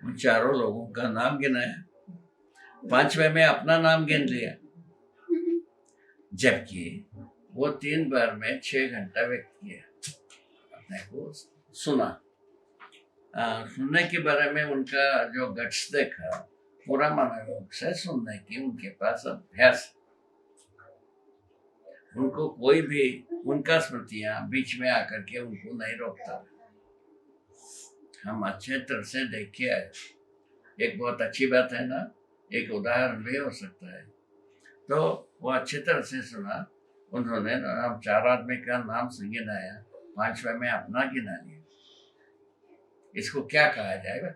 उन चारों लोगों का नाम गिनाया, 5वें में अपना नाम गिन लिया, जबकि वो 3 बार में 6 घंटा व्यक्त किया, अपने को सुना। सुनने के बारे में उनका जो गट्स देखा, पूरा मनोयोग से सुनने की उनके पास अभ्यास। उनको कोई भी उनका स्मृतियां बीच में आकर के उनको नहीं रोकता। हम अच्छे तरह से देख के आए। एक बहुत अच्छी बात है ना, एक उदाहरण भी हो सकता है। तो वो अच्छी तरह से सुना। उन्होंने हम 4 आदमी का नाम से गिनाया, 5वें में अपना गिना लिया। इसको क्या कहा जाएगा,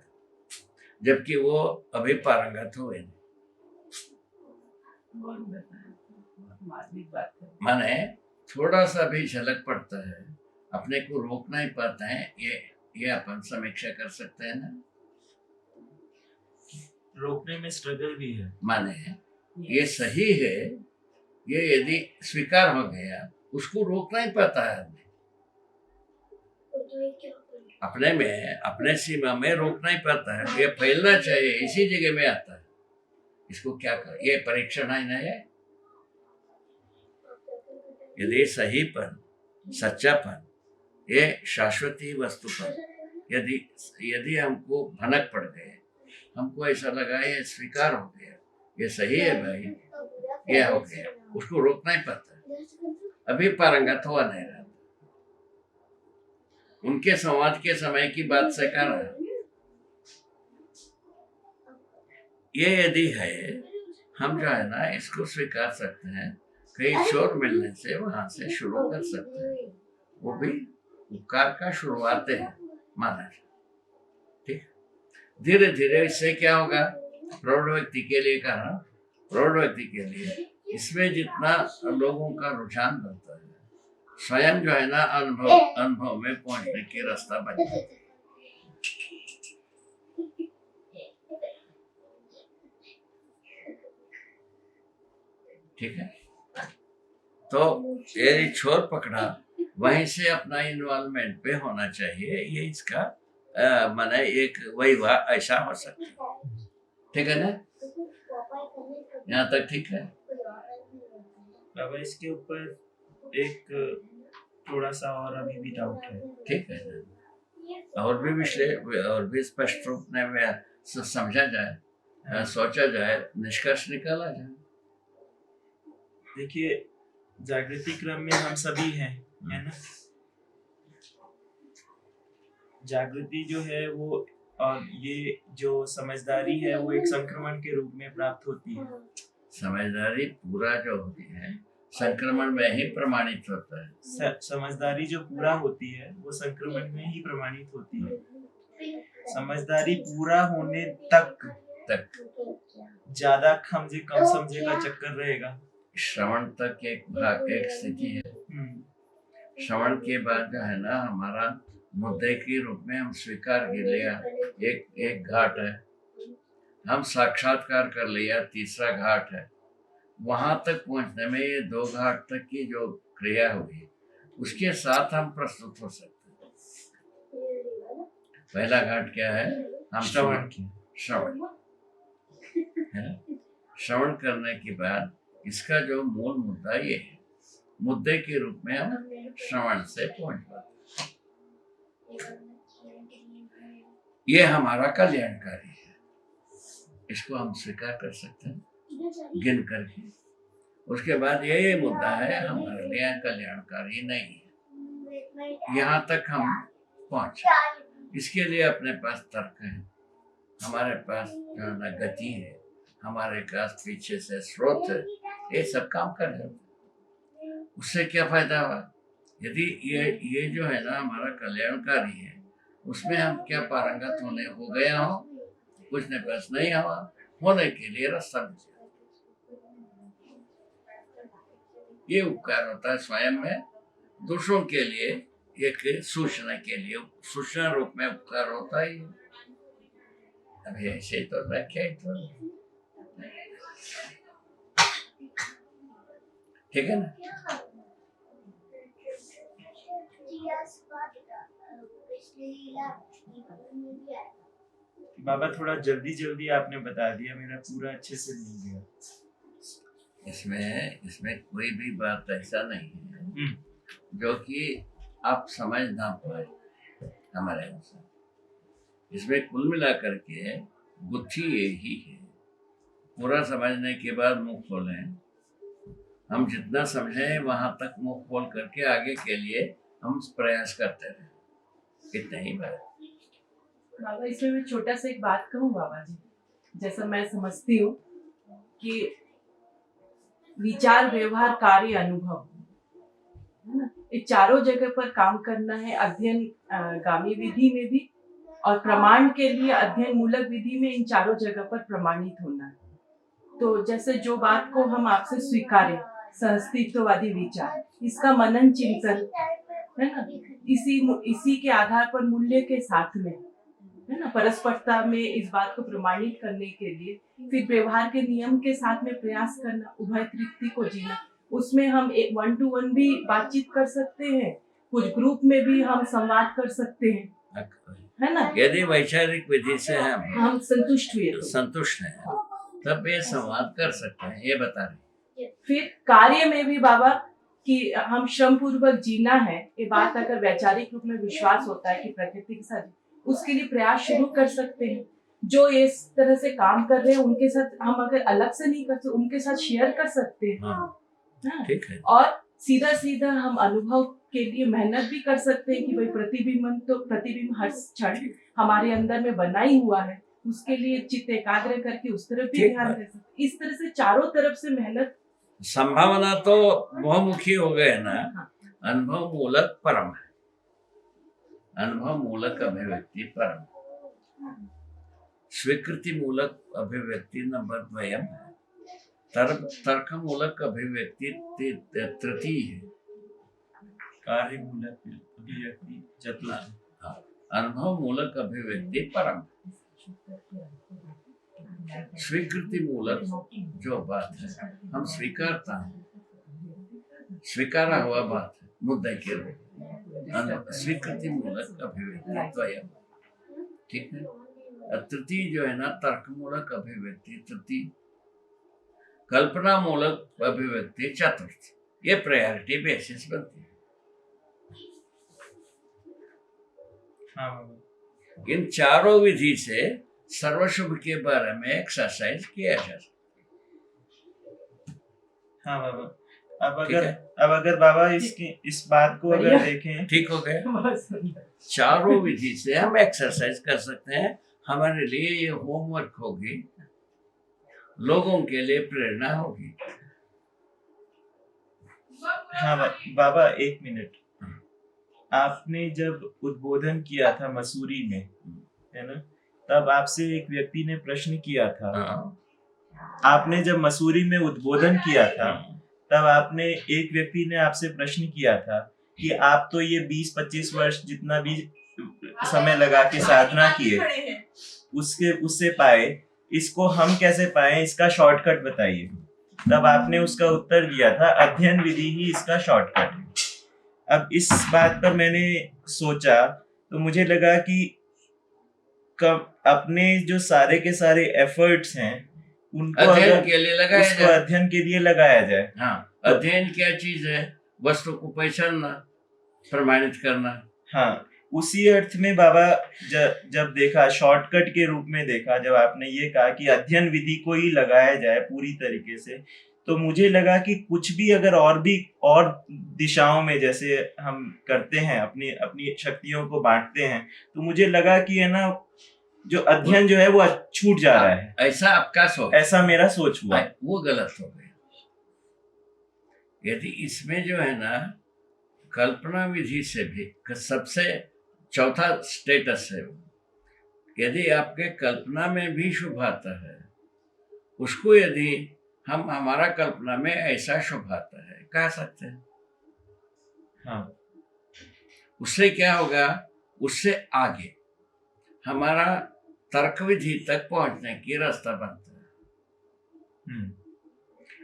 जबकि वो अभी पारंगत हुए नहीं। माने थोड़ा सा भी झलक पड़ता है, अपने को रोक नहीं पाते हैं, ये अपन समीक्षा कर सकते हैं ना। रोकने में स्ट्रगल भी है। माने ये सही है, ये यदि स्वीकार हो गया, उसको रोक नहीं पाता है आदमी। अपने में अपने सीमा में रोक नहीं पाता है, ये फैलना चाहिए, इसी जगह में आता है। इसको क्या कर, ये परीक्षण है नहीं है। यदि सहीपन, सच्चापन, ये शाश्वती वस्तु पर यदि हमको भनक पड़ गए, हमको ऐसा लगा ये स्वीकार हो गया, ये सही है भाई, ये हो गया, उसको रोक नहीं पाता। अभी पारंगत हुआ नहीं रहा। उनके संवाद के समय की बात से कर रहा है। ये यदि है, हम जो है ना इसको स्वीकार सकते हैं। कई शोर मिलने से वहां से शुरू कर सकते हैं, वो भी उपकार का शुरुआत है माना। ठीक, धीरे धीरे इससे क्या होगा, प्रौढ़ व्यक्ति के लिए कहा, प्रौढ़ व्यक्ति के लिए इसमें जितना लोगों का रुझान बनता है, स्वयं जो है ना अनुभव में पहुंचने की रास्ता बन जाता है। ठीक है, तो ये छोर पकड़ा, वहीं से अपना इन्वॉल्वमेंट पे होना चाहिए। ये इसका माने एक वैवाह ऐसा हो सकता है। ठीक है ना, यहाँ तक ठीक है। बाबा इसके ऊपर एक थोड़ा सा और अभी भी डाउट है। ठीक है, और भी स्पष्ट रूप में समझा जाए, सोचा जाए, निष्कर्ष निकाला जाए। देखिए, जागृति क्रम में हम सभी हैं, है ना। जागृति जो है वो, और ये जो समझदारी है वो एक संक्रमण के रूप में प्राप्त होती है। समझदारी पूरा जो होती है संक्रमण में ही प्रमाणित होता है। समझदारी जो पूरा होती है वो संक्रमण में ही प्रमाणित होती है। समझदारी पूरा होने तक ज्यादा कम समझे का चक्कर रहेगा। श्रवण तक एक स्थिति है। श्रवण के बाद जो है ना हमारा मुद्दे के रूप में हम स्वीकार कर लिया, एक घाट है। हम साक्षात्कार कर लिया, तीसरा घाट है। वहां तक पहुंचने में ये 2 घाट तक की जो क्रिया हुई, उसके साथ हम प्रस्तुत हो सकते हैं। पहला घाट क्या है? हम श्रवण की। श्रवण है ना? श्रवण करने के बाद इसका जो मूल मुद्दा ये है, मुद्दे के रूप में हम श्रवण से पहुंच पाते हैं। ये हमारा कल्याणकारी है, इसको हम स्वीकार कर सकते हैं गिन करके। उसके बाद ये मुद्दा है हमारे लिए कल्याणकारी नहीं है। यहाँ तक हम पहुंचे, इसके लिए अपने पास तर्क है, हमारे पास जो है ना गति है, हमारे पास पीछे से स्रोत है, ये सब काम कर रहे हैं। उससे क्या फायदा हुआ? यदि ये जो है ना हमारा कल्याणकारी है, उसमें हम क्या पारंगत हो गया हो, कुछ ने बस नहीं हुआ, होने के लिए रास्ता मिल गया। ये उपकार होता है स्वयं में, दूसरों के लिए एक सूचना के लिए, सूचना रूप में उपकार होता है। अभी ऐसे तो व्याख्या तो ठीक है ना। बाबा थोड़ा जल्दी आपने बता दिया, मेरा पूरा अच्छे से नहीं गया। इसमें कोई भी बात ऐसा नहीं है जो कि आप समझ ना पाए हमारे अनुसार। इसमें कुल मिलाकर के बुद्धि यही है, पूरा समझने के बाद मुंह खोलें। हम जितना समझें वहां तक मुंह खोल करके आगे के लिए हम प्रयास करते रहे, इतना ही बात। बाबा इसमें मैं छोटा सा एक बात कहूँ बाबा जी, जैसा मैं समझती हूँ कि विचार, व्यवहार, कार्य, अनुभव, है ना, ये चारों जगह पर काम करना है। अध्ययन गामी विधि में भी और प्रमाण के लिए अध्ययन मूलक विधि में, इन चारों जगह पर प्रमाणित होना है। तो जैसे जो बात को हम आपसे स्वीकारें, सहअस्तित्ववादी विचार, इसका मनन चिंतन, है ना, इसी के आधार पर मूल्य के साथ में, है ना, परस्परता में इस बात को प्रमाणित करने के लिए फिर व्यवहार के नियम के साथ में प्रयास करना, उभय तृप्ति को जीना। उसमें हम 1 to 1 भी बातचीत कर सकते हैं, कुछ ग्रुप में भी हम संवाद कर सकते हैं, है ना। यदि वैचारिक विधि से हम संतुष्ट हुए तो संतुष्ट हैं, तब ये संवाद कर सकते हैं, ये बता रहे। फिर कार्य में भी बाबा कि हम श्रम पूर्वक जीना है, ये बात अगर वैचारिक रूप में विश्वास होता है कि प्रकृति के साथ, उसके लिए प्रयास शुरू कर सकते हैं। जो इस तरह से काम कर रहे हैं उनके साथ हम अगर अलग से नहीं कर सकते, उनके साथ शेयर कर सकते हैं, ठीक है। और सीधा हम अनुभव के लिए मेहनत भी कर सकते हैं कि भाई प्रतिबिंब हर क्षण हमारे अंदर में बना ही हुआ है, उसके लिए चित्त एकाग्र करके उस तरफ भी ध्यान दे सकते। इस तरह से चारों तरफ से मेहनत। संभावना तो बहुमुखी हो गए ना। अनुभव मूलक परम है, अनुभव मूलक अभिव्यक्ति परम, स्वीकृति मूलक अभिव्यक्ति नंबर 2 है, तर्क मूलक अभिव्यक्ति तृतीय है, कार्य मूलक अभिव्यक्ति चतुर्थ, अनुभव मूलक अभिव्यक्ति परम, स्वीकृति मूलक जो बात है हम स्वीकारता है, स्वीकारा हुआ बात है मुद्दे के रूप, स्वीकृति मूलक अभिव्यक्ति द्वयम, ठीक है। तृतीय जो है ना तर्क मूलक अभिव्यक्ति तृतीय, कल्पना मूलक अभिव्यक्ति चतुर्थ। ये प्रायोरिटी बेसिस बनती है। इन चारों विधि से सर्वशुभ के बारे में एक्सरसाइज किया जा सकता है। हाँ बाबा, अब अगर बाबा इस बात को अगर देखें, ठीक हो गया। चारों विधि से हम एक्सरसाइज कर सकते हैं, हमारे लिए ये होमवर्क होगी, लोगों के लिए प्रेरणा होगी। हाँ बाबा 1 मिनट, आपने जब उद्बोधन किया था मसूरी में, है ना, तब आपसे एक व्यक्ति ने प्रश्न किया था। आपने जब मसूरी में उद्बोधन किया था तब आपने एक व्यक्ति ने आपसे प्रश्न किया था कि आप तो ये 20-25 वर्ष जितना भी समय लगा के साधना किए उससे पाए, इसको हम कैसे पाए, इसका शॉर्टकट बताइए। तब आपने उसका उत्तर दिया था अध्ययन विधि ही इसका शॉर्टकट है। अब इस बात पर मैंने सोचा तो मुझे लगा कि अपने जो सारे के सारे एफर्ट्स हैं उनको अध्ययन अगर के लिए लगाया उसको जाए। अध्ययन के लिए लगाया जाए। हाँ, अध्ययन क्या चीज है? वस्तु को पहचानना, प्रमाणित करना। हाँ, उसी अर्थ में बाबा जब देखा, शॉर्टकट के रूप में देखा, जब आपने ये कहा कि अध्ययन विधि को ही लगाया जाए पूरी तरीके से, तो मुझे लगा कि कुछ भी अगर और दिशाओं में जैसे हम करते हैं, अपनी अपनी शक्तियों को बांटते हैं, तो मुझे लगा कि है ना, जो अध्ययन जो है वो छूट जा रहा है। ऐसा आपका सोच, ऐसा मेरा सोच हुआ। वो गलत हो गया। यदि इसमें जो है ना, कल्पना विधि से भी सबसे चौथा स्टेटस है, यदि आपके कल्पना में भी शुभ आता है, उसको यदि हम हमारा कल्पना में ऐसा शुभ आता है कह सकते हैं। हाँ, उससे क्या होगा? उससे आगे हमारा तर्क विधि तक पहुंचने की रास्ता बनता है।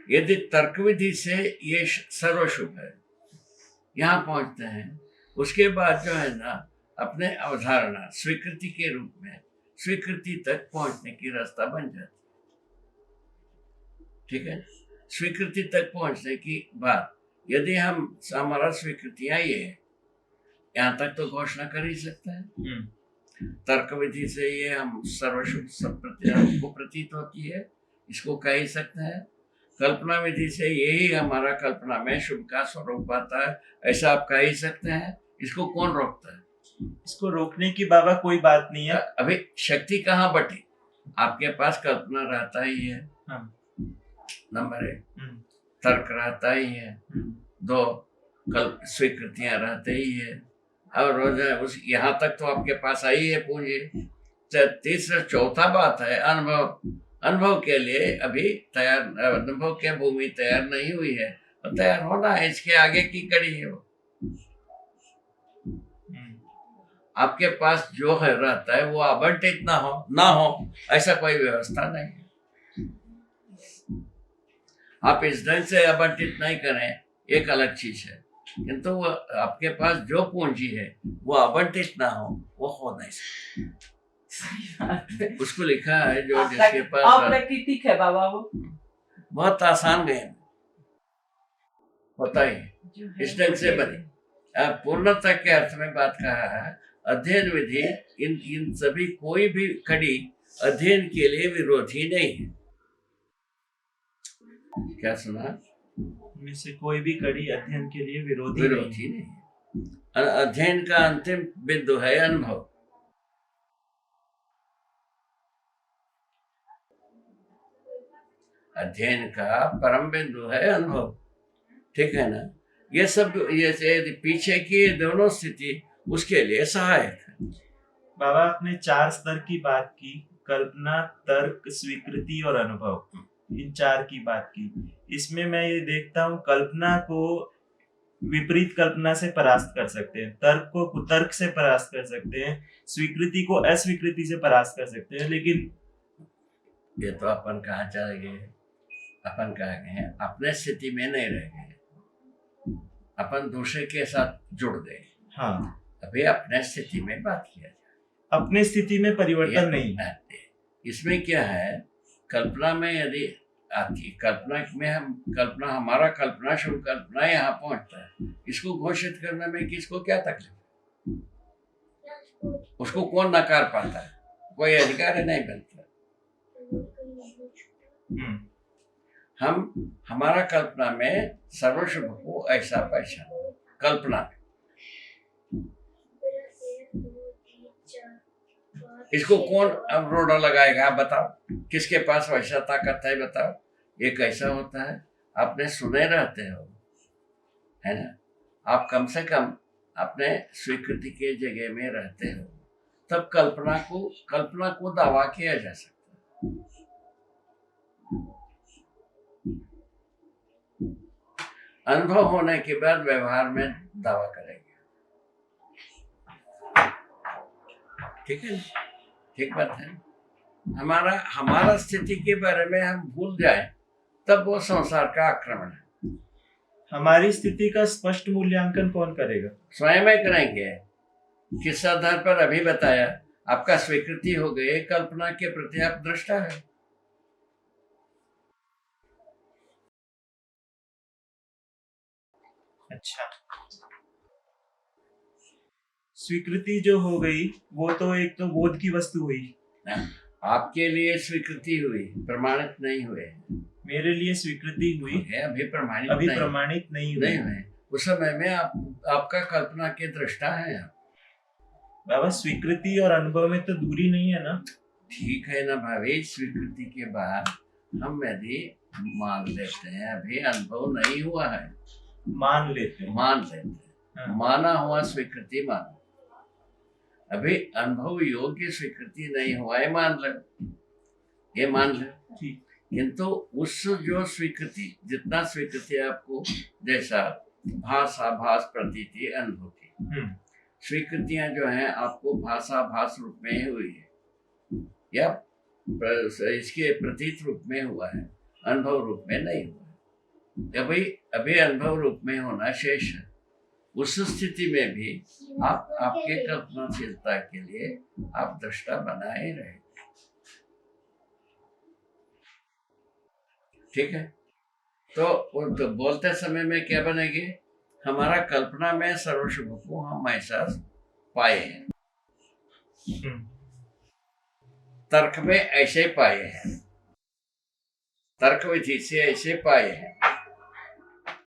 यदि तर्क विधि से ये सर्वशुभ है, यहाँ पहुंचते हैं, उसके बाद जो है ना, अपने अवधारणा स्वीकृति के रूप में स्वीकृति तक पहुंचने की रास्ता बन जाती है। ठीक है, स्वीकृति तक पहुंचने की बात, यदि हमारा स्वीकृतियां ये है, यहाँ तक तो घोषणा कर ही सकते हैं। तर्क विधि से ये हम सर्वशुभ सब को प्रतीत होती है, इसको कह ही सकते हैं। कल्पना विधि से यही हमारा कल्पना में शुभ का स्वरूप आता है, ऐसा आप कह ही सकते हैं। इसको कौन रोकता है? इसको रोकने की बाबा कोई बात नहीं है। अभी शक्ति कहाँ बटी? आपके पास कल्पना रहता ही है, हाँ। नंबर 1, तर्क रहता ही है, 2 स्वीकृतियां रहते ही है, और रोज उस यहाँ तक तो आपके पास आई है पूंजी। तीसरा चौथा बात है अनुभव। अनुभव के लिए अभी तैयार, अनुभव की भूमि तैयार नहीं हुई है, और तैयार होना है, इसके आगे की कड़ी है वो। आपके पास जो है रहता है वो आवंटित ना हो ऐसा कोई व्यवस्था नहीं है। आप इस ढंग से आवंटित नहीं करें, एक अलग चीज है, किंतु वो आपके पास जो पूंजी है वो आवंटित ना हो, वो हो नहीं सकता। उसको लिखा है जो जिसके पास अप्राकृतिक है बाबा, वो बहुत आसान गेम होता ही इस ढंग से बने। पूर्णता के अर्थ में बात कहा है। अध्ययन विधि इन सभी कोई भी कड़ी अध्ययन के लिए विरोधी नहीं है। क्या सुना? में से कोई भी कड़ी अध्ययन के लिए विरोधी नहीं है। अध्ययन का अंतिम बिंदु है अनुभव। अध्ययन का परम बिंदु है अनुभव, ठीक है ना? ये सब ये पीछे की दोनों स्थिति उसके लिए सहायक है। बाबा आपने 4 स्तर की बात की, कल्पना, तर्क, स्वीकृति और अनुभव, इन 4 की बात की। इसमें मैं ये देखता हूँ, कल्पना को विपरीत कल्पना से परास्त कर सकते हैं, तर्क को कुतर्क से परास्त कर सकते हैं, स्वीकृति को अस्वीकृति से परास्त कर सकते हैं, लेकिन ये तो अपन कहाँ चले गए? अपन कहाँ गए? अपने स्थिति में नहीं रह गए, अपन दूसरे के साथ जुड़ गए। हाँ, अभी अपने स्थिति में बात किया जाए। अपने स्थिति में परिवर्तन नहीं है। इसमें क्या है? कल्पना में यदि आती, कल्पना हमारा कल्पना शुभ कल्पना यहाँ पहुंचता है, इसको घोषित करने में किसको क्या तकलीफ? उसको कौन नकार पाता है? कोई अधिकार नहीं बनता। हमारा कल्पना में सर्वशुभ को ऐसा पहचान, कल्पना इसको कौन अब रोड़ा लगाएगा? आप बताओ, किसके पास वैसा ताकत है? बताओ। ये कैसा होता है? आपने सुने रहते हो, है ना? आप कम से कम अपने स्वीकृति के जगह में रहते हो, तब कल्पना को दावा किया जा सकता है। अनुभव होने के बाद व्यवहार में दावा करेंगे, ठीक है? ठीक बात है। हमारा स्थिति के बारे में हम भूल जाए, तब वो संसार का आक्रमण है। हमारी स्थिति का स्पष्ट मूल्यांकन कौन करेगा? स्वयं ही करेंगे। किस आधार पर? अभी बताया, आपका स्वीकृति हो गई, कल्पना के प्रति आप दृष्टा है। अच्छा, स्वीकृति जो हो गई वो तो एक तो बोध की वस्तु हुई। आपके लिए स्वीकृति हुई, प्रमाणित नहीं हुए। मेरे लिए स्वीकृति हुई है, अभी प्रमाणित अभी नहीं, प्रमाणित नहीं हुई। नहीं हुए। उस समय में आपका कल्पना के दृष्टा है आप। बाबा स्वीकृति और अनुभव में तो दूरी नहीं है ना। ठीक है ना भाभी, स्वीकृति के बाद हम यदि मान लेते हैं, अभी अनुभव नहीं हुआ है, मान लेते हैं। हाँ। माना हुआ स्वीकृति मानो, अभी अनुभव योग्य स्वीकृति नहीं हुआ है, ये मान ले। ठीक। किंतु उस जो स्वीकृति, जितना स्वीकृति आपको, जैसा भाषा भास प्रतीति अनुभव की स्वीकृतियां जो हैं आपको भाषा भास रूप में हुई है या इसके प्रतीत रूप में हुआ है, अनुभव रूप में नहीं हुआ है। अभी अनुभव रूप में होना शेष है। उस स्थिति में भी आप आपके कल्पनाशीलता के लिए आप दृष्टा बनाए रहे। ठीक है, तो बोलते समय में क्या बनेगी, हमारा कल्पना में सर्वशुभ को हम ऐसा पाए हैं, तर्क में ऐसे पाए हैं, तर्क विधि से ऐसे पाए हैं,